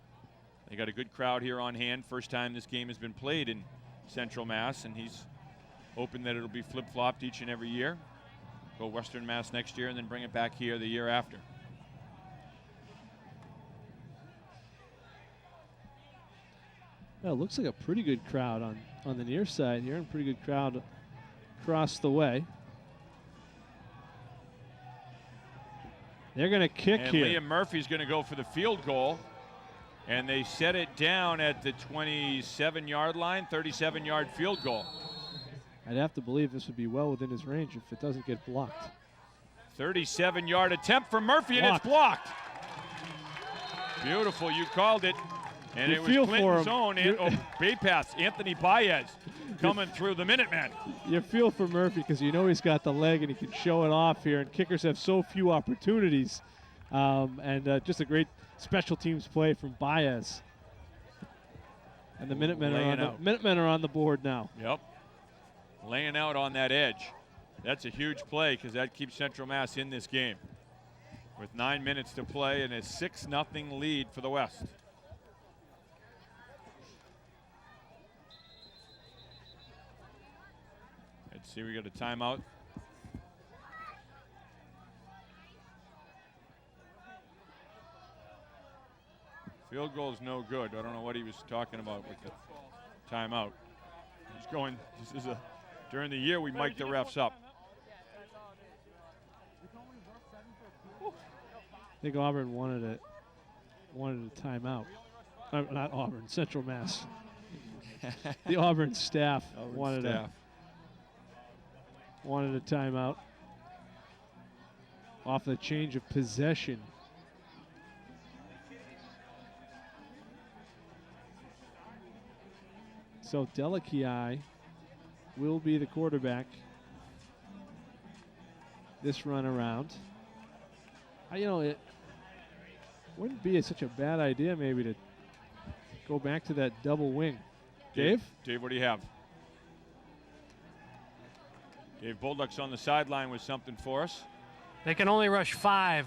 They got a good crowd here on hand. First time this game has been played in Central Mass, and he's hoping that it'll be flip-flopped each and every year. Go Western Mass next year and then bring it back here the year after. Well, it looks like a pretty good crowd on the near side here, and pretty good crowd across the way. They're going to kick and here. Liam Murphy's going to go for the field goal. And they set it down at the 27-yard line, 37-yard field goal. I'd have to believe this would be well within his range if it doesn't get blocked. 37-yard attempt for Murphy, and it's blocked. Beautiful, you called it. And it was Clinton's own bay pass, Anthony Baez, coming through the Minutemen. You feel for Murphy because you know he's got the leg and he can show it off here, and kickers have so few opportunities. Just a great special teams play from Baez. And the Minutemen are on the board now. Yep. Laying out on that edge. That's a huge play because that keeps Central Mass in this game. With 9 minutes to play and a 6-0 lead for the West. Let's see, we got a timeout. Field goal is no good. I don't know what he was talking about with the timeout. He's going, during the year we mic the refs up. I think Auburn wanted a timeout. Not Auburn, Central Mass. The Auburn staff wanted a timeout off the change of possession. So Delakiai will be the quarterback this run around. wouldn't be such a bad idea maybe to go back to that double wing. Dave? Dave, what do you have? Dave Bolduc's on the sideline with something for us. They can only rush 5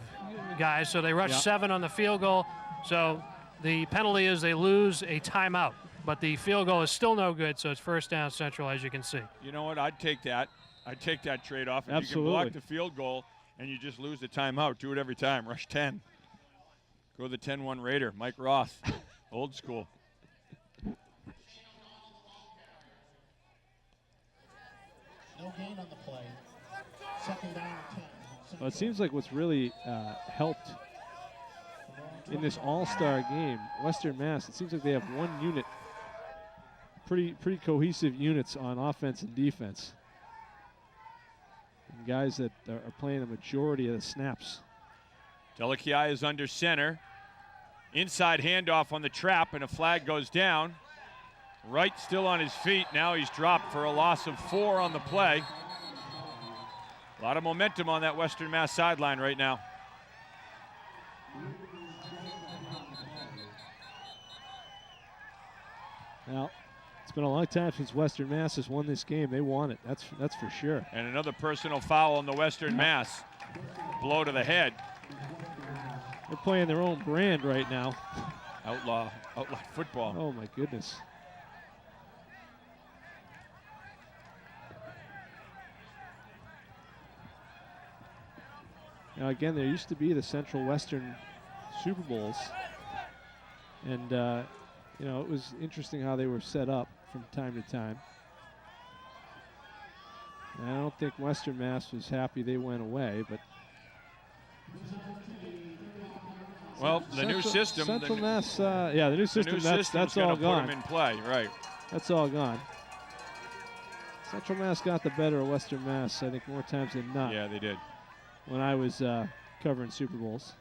guys, so they rush 7 on the field goal. So the penalty is they lose a timeout. But the field goal is still no good, so it's first down Central, as you can see. You know what? I'd take that. I'd take that trade-off. If Absolutely. you can block the field goal and you just lose the timeout, do it every time. Rush 10. Go the 10-1 Raider. Mike Roth, old school. No gain on the play. Second down and 10. Well, it seems like what's really helped in this all-star game, Western Mass, it seems like they have one unit, pretty cohesive units on offense and defense. And guys that are playing a majority of the snaps. Delakiai is under center. Inside handoff on the trap, and a flag goes down. Wright still on his feet. Now he's dropped for a loss of 4 on the play. A lot of momentum on that Western Mass sideline right now. Well, it's been a long time since Western Mass has won this game. They want it. That's for sure. And another personal foul on the Western Mass. Blow to the head. They're playing their own brand right now. Outlaw football. Oh my goodness. Now again, there used to be the Central Western Super Bowls, and you know, it was interesting how they were set up from time to time. And I don't think Western Mass was happy they went away, but well, the new system. Central Mass, yeah, the new system. That's all gone. Put them in play, right? That's all gone. Central Mass got the better of Western Mass, I think, more times than not. Yeah, they did. When I was covering Super Bowls.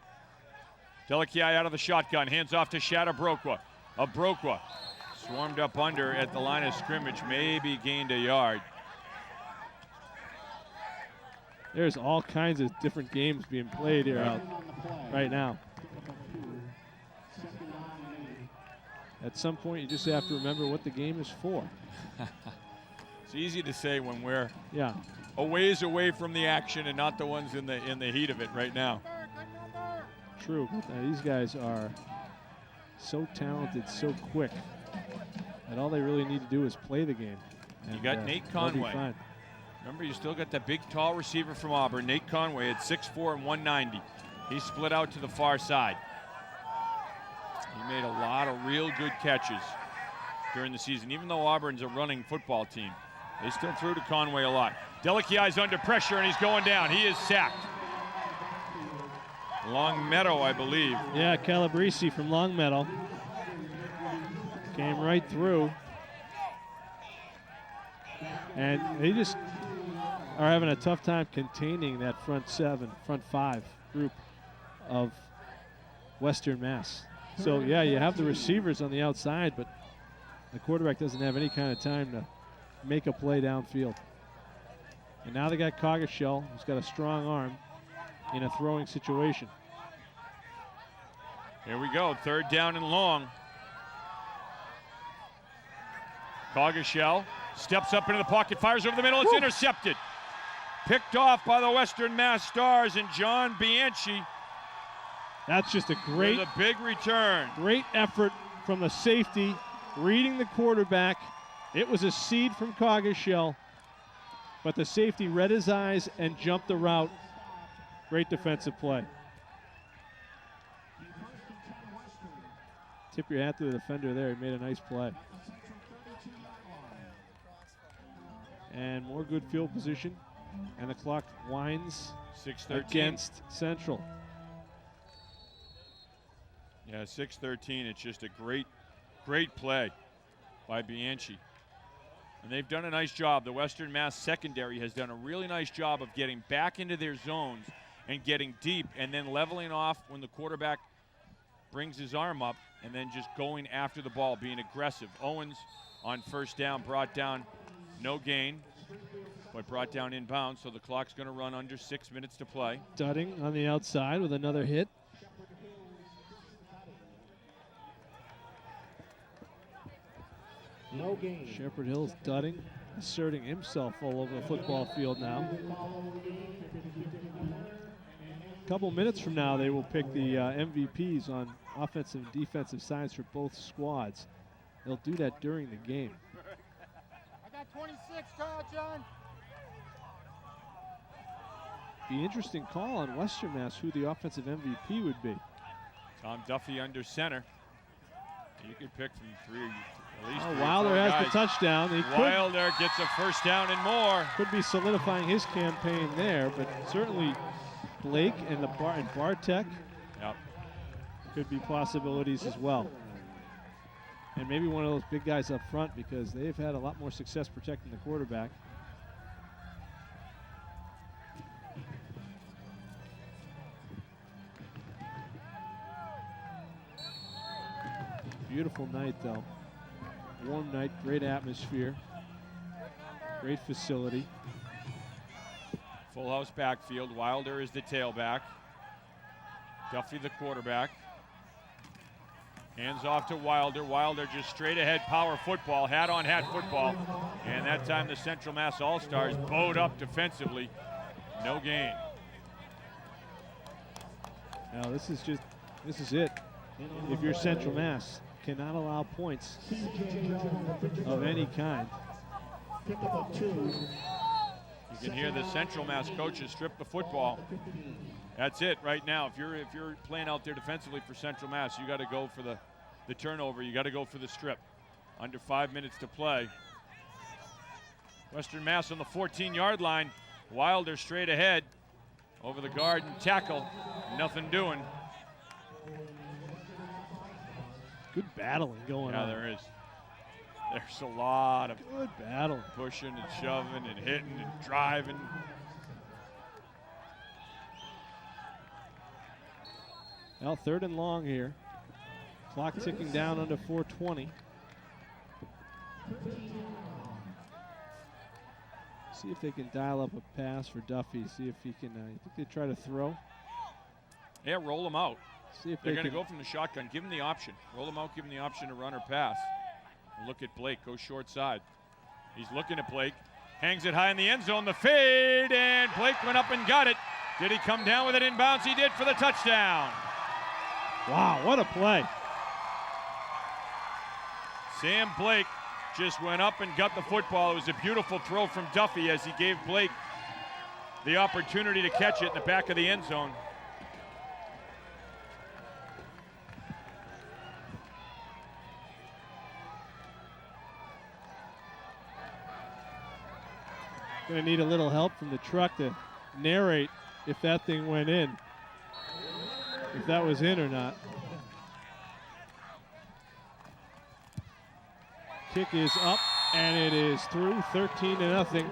Delakiai out of the shotgun, hands off to Shadabrokwa. Abrokwa swarmed up under at the line of scrimmage, maybe gained a yard. There's all kinds of different games being played here out right now. At some point, you just have to remember what the game is for. It's easy to say when we're a ways away from the action and not the ones in the heat of it right now. True. These guys are so talented, so quick, that all they really need to do is play the game. And you got Nate Conway. Remember, you still got that big, tall receiver from Auburn, Nate Conway, at 6'4" and 190. He split out to the far side. He made a lot of real good catches during the season. Even though Auburn's a running football team, they still threw to Conway a lot. Delakiai's under pressure, and he's going down. He is sacked. Long Meadow, I believe. Yeah, Calabrese from Long Meadow. Came right through. And they just are having a tough time containing that front 5 group of Western Mass. So, yeah, you have the receivers on the outside, but the quarterback doesn't have any kind of time to make a play downfield. And now they got Coggeshall, who's got a strong arm in a throwing situation. Here we go, 3rd down and long. Coggeshall steps up into the pocket, fires over the middle, it's intercepted. Picked off by the Western Mass Stars and John Bianchi. That's just a great, a big return. Great effort from the safety, reading the quarterback. It was a seed from Coggeshall, but the safety read his eyes and jumped the route. Great defensive play. Tip your hat to the defender there. He made a nice play. And more good field position. And the clock winds 6:13 against Central. Yeah, 6:13. It's just a great play by Bianchi. And they've done a nice job. The Western Mass secondary has done a really nice job of getting back into their zones and getting deep and then leveling off when the quarterback brings his arm up and then just going after the ball, being aggressive. Owens on 1st down, brought down, no gain, but brought down inbounds, so the clock's going to run under 6 minutes to play. Dudding on the outside with another hit. No gain. Shepherd Hill's dudding, asserting himself all over the football field now. A couple minutes from now, they will pick the MVPs on offensive and defensive sides for both squads. They'll do that during the game. I got 26, call, John. Be interesting call on Western Mass who the offensive MVP would be. Tom Duffy under center. You could pick from three, at least. Wilder has the touchdown. Wilder gets a first down and more. Could be solidifying his campaign there, but certainly Blake and Bartek could be possibilities as well. And maybe one of those big guys up front, because they've had a lot more success protecting the quarterback. Beautiful night, though. Warm night, great atmosphere, great facility. Full house backfield. Wilder is the tailback. Duffy the quarterback. Hands off to Wilder. Wilder just straight ahead power football, hat on hat football. And that time the Central Mass All-Stars bowed up defensively. No gain. Now this is it. If you're Central Mass, cannot allow points of any kind. You can hear the Central Mass coaches strip the football. That's it right now. If you're playing out there defensively for Central Mass, you got to go for the turnover. You got to go for the strip. Under 5 minutes to play. Western Mass on the 14-yard line. Wilder straight ahead over the guard and tackle. Nothing doing. Good battling going on. Yeah, there is. There's a lot of good battle. Pushing and shoving and hitting and driving. Well, 3rd and long here. Clock ticking down under 4:20. See if they can dial up a pass for Duffy. See if he can. I think they try to throw. Yeah, roll them out. See if they're going to go from the shotgun. Give them the option. Roll them out. Give them the option to run or pass. Look at Blake. Go short side. He's looking at Blake. Hangs it high in the end zone. The fade, and Blake went up and got it. Did he come down with it inbounds? He did for the touchdown. Wow, what a play. Sam Blake just went up and got the football. It was a beautiful throw from Duffy as he gave Blake the opportunity to catch it in the back of the end zone. Gonna need a little help from the truck to narrate if that thing went in, if that was in or not. Kick is up, and it is through. 13-0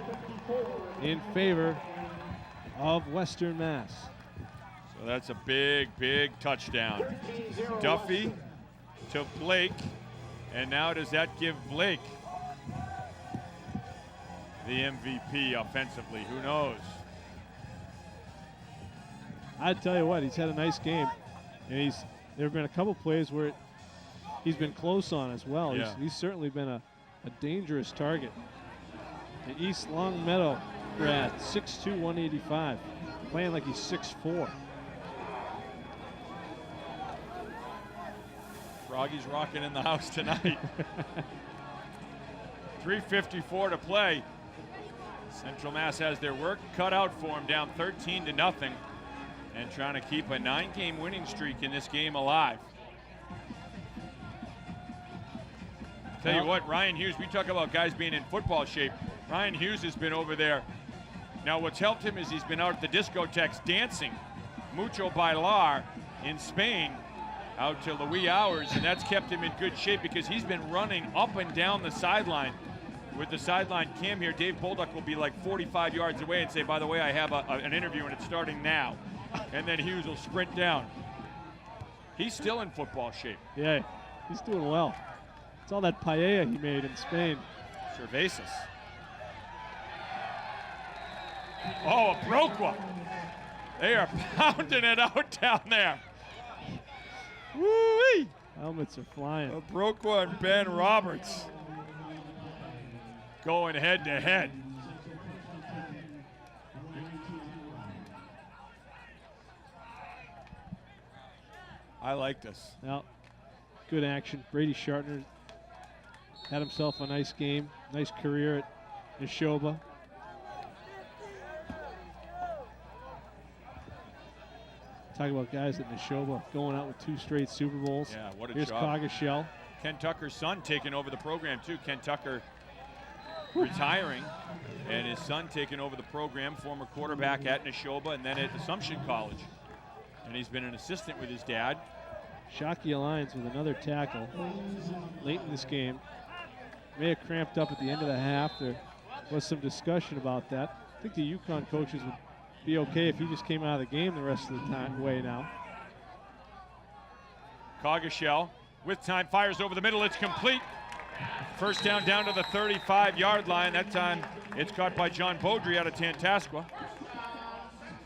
in favor of Western Mass. So that's a big, big touchdown. Duffy to Blake, and now does that give Blake the MVP offensively? Who knows? I tell you what, he's had a nice game, and there have been a couple plays where he's been close on as well. Yeah. He's certainly been a dangerous target. The East Longmeadow grad, 6'2", 185, playing like he's 6'4". Froggy's rocking in the house tonight. 3:54 to play. Central Mass has their work cut out for them, down 13-0, and trying to keep a 9-game winning streak in this game alive. Tell you what, Ryan Hughes, we talk about guys being in football shape. Ryan Hughes has been over there. Now what's helped him is he's been out at the discotheques dancing Mucho Bailar in Spain out till the wee hours, and that's kept him in good shape because he's been running up and down the sideline. With the sideline cam here, Dave Bolduc will be like 45 yards away and say, by the way, I have an interview and it's starting now. And then Hughes will sprint down. He's still in football shape. Yeah, he's doing well. It's all that paella he made in Spain. Cervezas. Oh, a broke one. They are pounding it out down there. Woo-wee. Helmets are flying. A broke one, Ben Roberts. going head to head. I like this. Well, good action. Brady Shartner had himself a nice game, nice career at Neshoba. Talk about guys at Neshoba going out with 2 straight Super Bowls. Yeah, what a Here's job. Coggeshall. Ken Tucker's son taking over the program too. Ken Tucker retiring, and his son taking over the program, former quarterback at Neshoba and then at Assumption College. And he's been an assistant with his dad. Shockey Alliance with another tackle late in this game. May have cramped up at the end of the half. There was some discussion about that. I think the Yukon coaches would be okay if he just came out of the game the rest of the time way now. Coggeshall with time fires over the middle. It's complete. First down to the 35-yard line. That time it's caught by John Beaudry out of Tantasqua.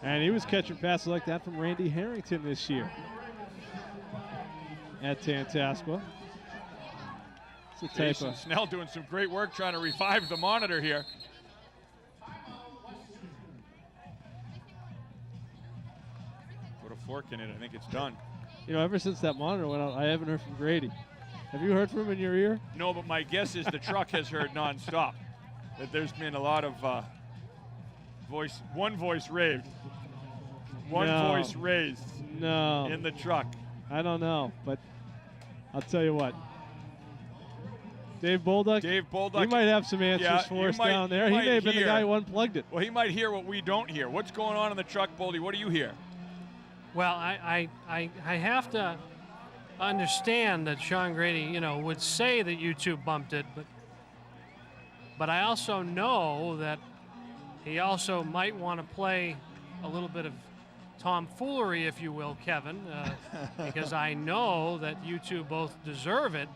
And he was catching passes like that from Randy Harrington this year at Tantasqua. It's the type Jason of Snell doing some great work trying to revive the monitor here. Put a fork in it. I think it's done. You know, ever since that monitor went out, I haven't heard from Grady. Have you heard from him in your ear? No, but my guess is the truck has heard nonstop. That there's been a lot of one voice raised. One voice raised in the truck. I don't know, but I'll tell you what. Dave Bolduc, he might have some answers for us down there. He may have been the guy who unplugged it. Well, he might hear what we don't hear. What's going on in the truck, Boldy? What do you hear? Well, I have to understand that Sean Grady, you know, would say that YouTube bumped it, but I also know that he also might want to play a little bit of tomfoolery, if you will, Kevin, because I know that you two both deserve it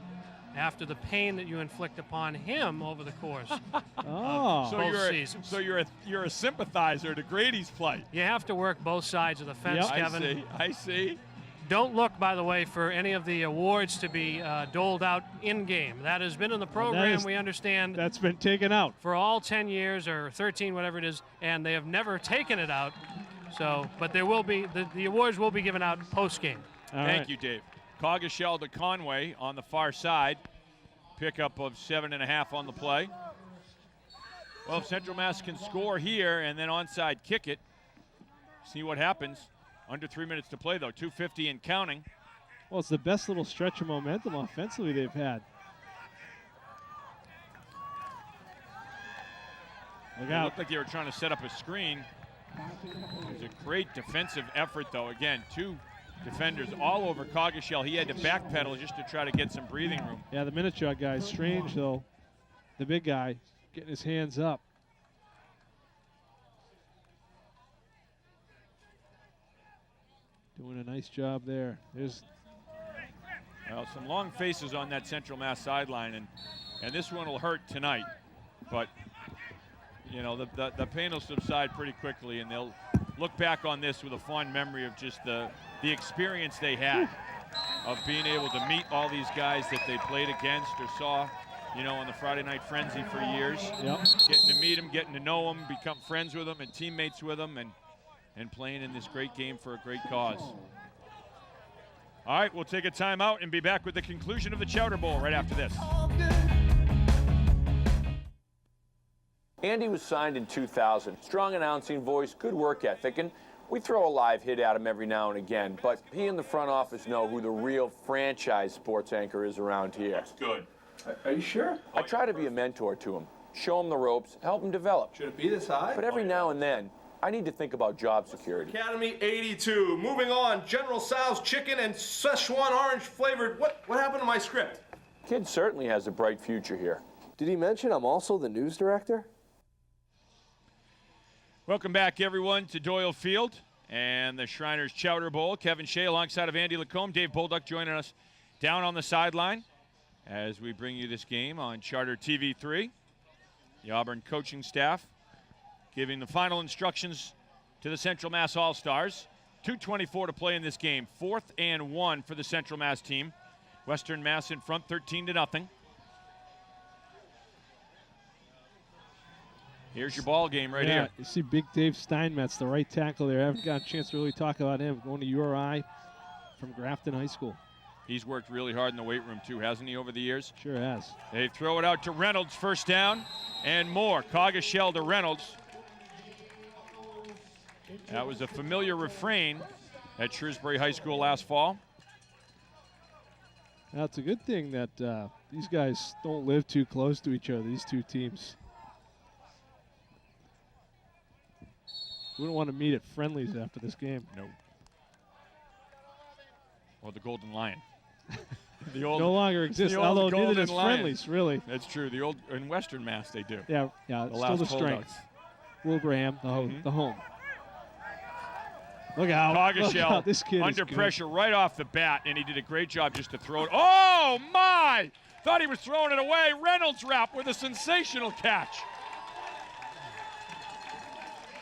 after the pain that you inflict upon him over the course of both seasons. So you're a sympathizer to Grady's plight. You have to work both sides of the fence, Kevin. I see. Don't look, by the way, for any of the awards to be doled out in-game. That has been in the program, we understand. That's been taken out. For all 10 years or 13, whatever it is, and they have never taken it out. So, but there will be, the awards will be given out post-game. Thank you, Dave. Coggeshall to Conway on the far side. Pickup of 7.5 on the play. Well, if Central Mass can score here and then onside kick it, see what happens. Under 3 minutes to play, though. 2:50 and counting. Well, it's the best little stretch of momentum offensively they've had. Look out. It looked like they were trying to set up a screen. It was a great defensive effort, though. Again, 2 defenders all over Coggeshall. He had to backpedal just to try to get some breathing room. Yeah, the Minichog guy, strange though. The big guy getting his hands up. Doing a nice job there. There's some long faces on that Central Mass sideline, and this one will hurt tonight. But you know, the pain will subside pretty quickly, and they'll look back on this with a fond memory of just the experience they had of being able to meet all these guys that they played against or saw, you know, on the Friday Night Frenzy for years. Yep. Getting to meet them, getting to know them, become friends with them and teammates with them, and playing in this great game for a great cause. All right, we'll take a timeout and be back with the conclusion of the Chowder Bowl right after this. Andy was signed in 2000. Strong announcing voice, good work ethic, and we throw a live hit at him every now and again, but he and the front office know who the real franchise sports anchor is around here. That's good. Are you sure? I try to be a mentor to him, show him the ropes, help him develop. Should it be this high? But every now and then, I need to think about job security. Academy 82. Moving on, General Tso's chicken and Szechuan orange flavored. What happened to my script? Kid certainly has a bright future here. Did he mention I'm also the news director? Welcome back, everyone, to Doyle Field and the Shriners Chowder Bowl. Kevin Shea alongside of Andy Lacombe. Dave Bolduc joining us down on the sideline as we bring you this game on Charter TV3. The Auburn coaching staff giving the final instructions to the Central Mass All-Stars. 2:24 to play in this game. 4th and 1 for the Central Mass team. Western Mass in front 13-0. Here's your ball game right here. You see Big Dave Steinmetz, the right tackle there. I haven't got a chance to really talk about him. Going to URI from Grafton High School. He's worked really hard in the weight room too, hasn't he, over the years? Sure has. They throw it out to Reynolds, first down, and more. Coggeshall to Reynolds. That was a familiar refrain at Shrewsbury High School last fall. Now, it's a good thing that these guys don't live too close to each other, these two teams. Wouldn't want to meet at friendlies after this game. No. Or the Golden Lion. The old, no longer exists, although neither does friendlies, really. That's true. The old in Western Mass they do. Yeah, it's still the strength. Wilbraham, the home. Look out. Coggeshall this kid under is pressure right off the bat, and he did a great job just to throw it. Oh, my! Thought he was throwing it away. Reynolds wrap with a sensational catch.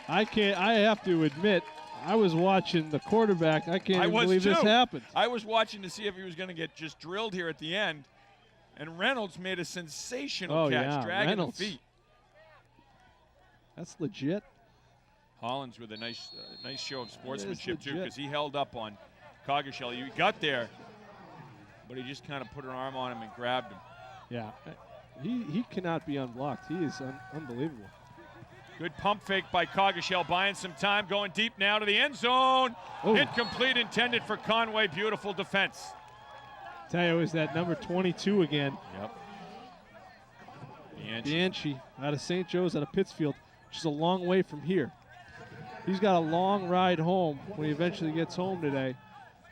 I have to admit, I was watching the quarterback. I can't even believe this happened. I was watching to see if he was going to get just drilled here at the end, and Reynolds made a sensational catch, dragging Reynolds. the feet. That's legit. Hollins with a nice show of sportsmanship too, because he held up on Coggeshall. He got there, but he just kind of put an arm on him and grabbed him. Yeah, he cannot be unblocked. He is unbelievable. Good pump fake by Coggeshall, buying some time, going deep now to the end zone. Oh. Incomplete, intended for Conway. Beautiful defense. Tell you, it was that number 22 again. Yep. Bianchi out of St. Joe's, out of Pittsfield, which is a long way from here. He's got a long ride home when he eventually gets home today.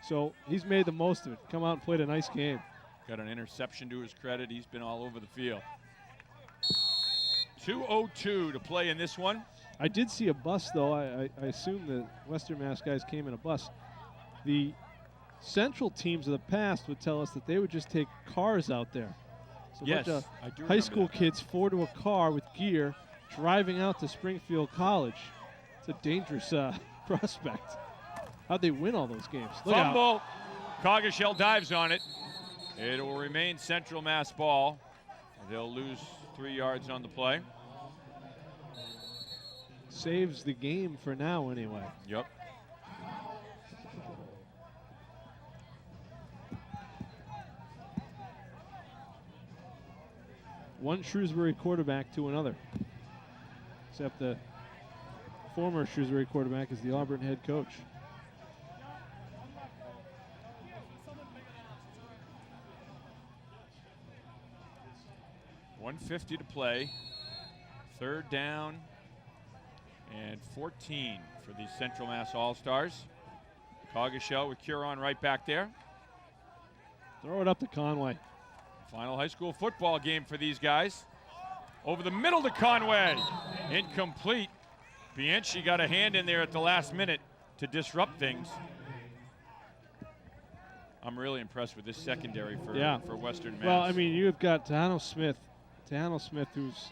So he's made the most of it. Come out and played a nice game. Got an interception to his credit. He's been all over the field. 2:02 to play in this one. I did see a bus, though. I assume the Western Mass guys came in a bus. The Central teams of the past would tell us that they would just take cars out there. So yes, a bunch I do of high school that. kids, 4 to a car with gear, driving out to Springfield College. It's a dangerous prospect. How'd they win all those games? Look Fumble. out. Coggeshall dives on it. It will remain Central Mass ball. They'll lose 3 yards on the play. Saves the game for now, anyway. Yep. One Shrewsbury quarterback to another. Except the former Shrewsbury quarterback is the Auburn head coach. .150 to play. 3rd down and 14 for the Central Mass All-Stars. Coggeshall with Curon right back there. Throw it up to Conway. Final high school football game for these guys. Over the middle to Conway. Incomplete. Bianchi got a hand in there at the last minute to disrupt things. I'm really impressed with this secondary for Western Mass. Well, I mean, you've got Tejano Smith, who's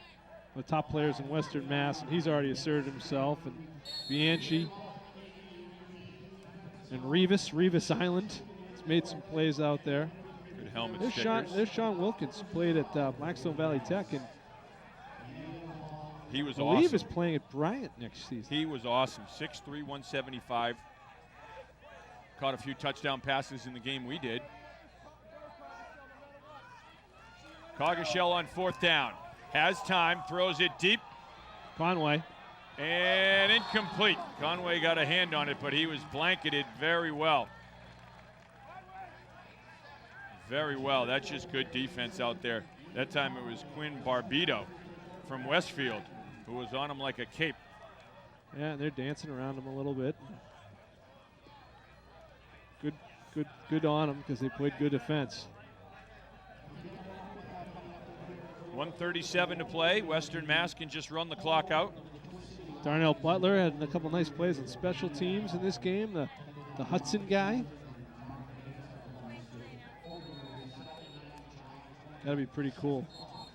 one of the top players in Western Mass, and he's already asserted himself, and Bianchi and Revis Island has made some plays out there. Good helmet There's stickers. Sean Wilkins, played at Blackstone Valley Tech, and he was I believe awesome. is playing at Bryant next season. He was awesome. 6'3", 175. Caught a few touchdown passes in the game we did. Coggeshall on 4th down. Has time, throws it deep. Conway. And incomplete. Conway got a hand on it, but he was blanketed very well. Very well. That's just good defense out there. That time it was Quinn Barbito from Westfield who was on him like a cape. Yeah, they're dancing around him a little bit. Good on them because they played good defense. 1:37 to play. Western Mass can just run the clock out. Darnell Butler had a couple nice plays on special teams in this game. The Hudson guy. Gotta be pretty cool.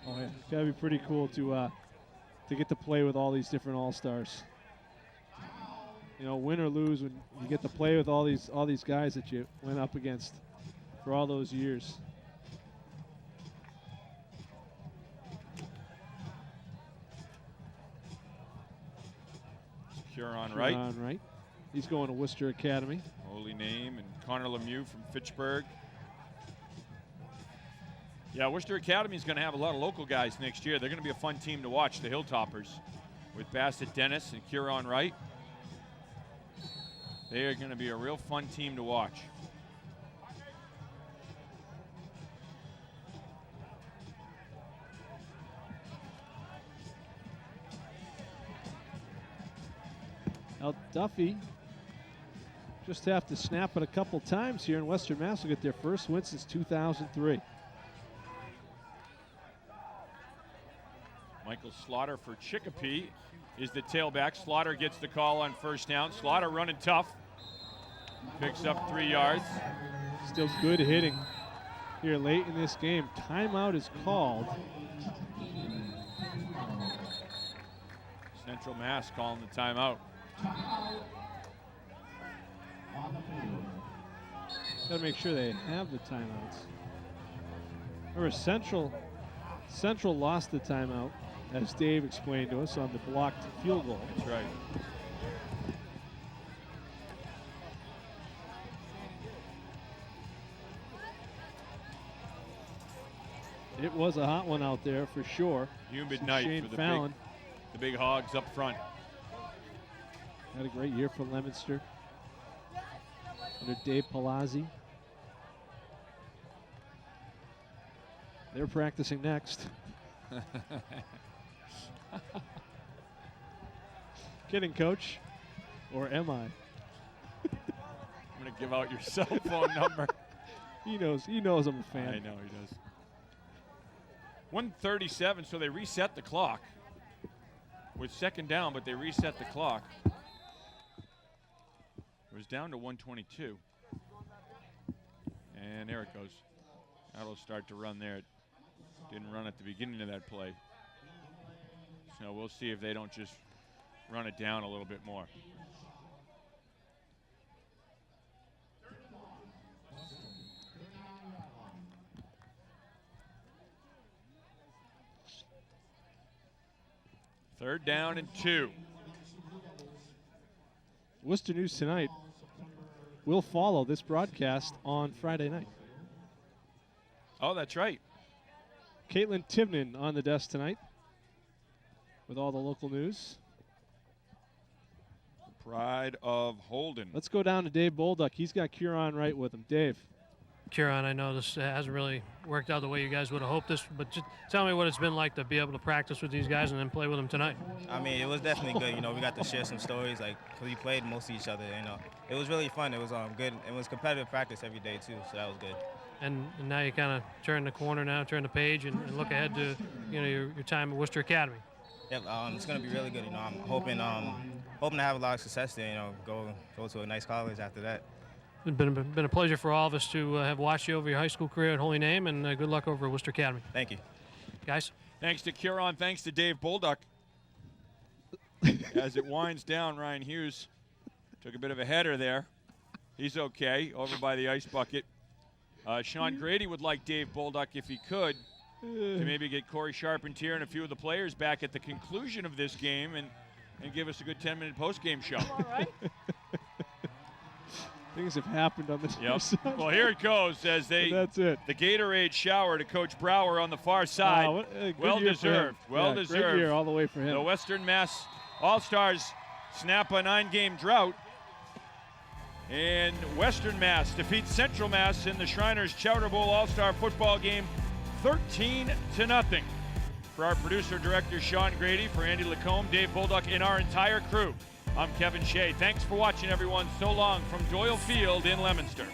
Oh yeah, gotta be pretty cool to get to play with all these different all-stars. You know, win or lose, when you get to play with all these guys that you went up against for all those years. Huron Wright. Huron Wright. He's going to Worcester Academy. Holy name. And Connor Lemieux from Fitchburg. Yeah, Worcester Academy is going to have a lot of local guys next year. They're going to be a fun team to watch, the Hilltoppers, with Bassett Dennis and Huron Wright. They are going to be a real fun team to watch. Now Duffy just have to snap it a couple times here, and Western Mass will get their first win since 2003. Michael Slaughter for Chicopee is the tailback. Slaughter gets the call on first down. Slaughter running tough. Picks up 3 yards. Still good hitting here late in this game. Timeout is called. Central Mass calling the timeout. Got to make sure they have the timeouts. Remember, Central lost the timeout, as Dave explained to us, on the blocked field goal. That's right. It was a hot one out there for sure. Humid night Shane for Fallon. the big hogs up front. Had a great year for Leominster under Dave Palazzi. They're practicing next. Kidding, Coach. Or am I? I'm going to give out your cell phone number. He knows I'm a fan. I know he does. 1:37, so they reset the clock. With second down, but they reset the clock. It was down to 122. And there it goes. That'll start to run there. It didn't run at the beginning of that play. So we'll see if they don't just run it down a little bit more. Third down and 2. Worcester News Tonight will follow this broadcast on Friday night. Oh, that's right. Caitlin Tivnan on the desk tonight with all the local news. Pride of Holden. Let's go down to Dave Bolduc. He's got Huron Wright with him. Dave. Huron, I know this hasn't really worked out the way you guys would have hoped this, but just tell me what it's been like to be able to practice with these guys and then play with them tonight. I mean, it was definitely good. You know, we got to share some stories, like, because we played most of each other. You know, it was really fun. It was good. It was competitive practice every day too, so that was good. And now you kind of turn the corner now, turn the page, and look ahead to your time at Worcester Academy. Yep, it's going to be really good. You know, I'm hoping to have a lot of success there. You know, go to a nice college after that. It's been a pleasure for all of us to have watched you over your high school career at Holy Name, and good luck over at Worcester Academy. Thank you. Guys. Thanks to Huron. Thanks to Dave Bolduc. As it winds down, Ryan Hughes took a bit of a header there. He's okay over by the ice bucket. Sean Grady would like Dave Bolduc, if he could, to maybe get Corey Charpentier and a few of the players back at the conclusion of this game and give us a good 10-minute post-game show. All right. Things have happened on this. Yep. Well, here it goes as that's it. The Gatorade shower to Coach Brower on the far side. Well deserved. Well deserved. Great year all the way for him. The Western Mass All-Stars snap a 9-game drought. And Western Mass defeats Central Mass in the Shriners Chowder Bowl All-Star football game 13-0. For our producer-director, Sean Grady, for Andy Lacombe, Dave Bolduc, and our entire crew, I'm Kevin Shea. Thanks for watching, everyone. So long from Doyle Field in Leominster.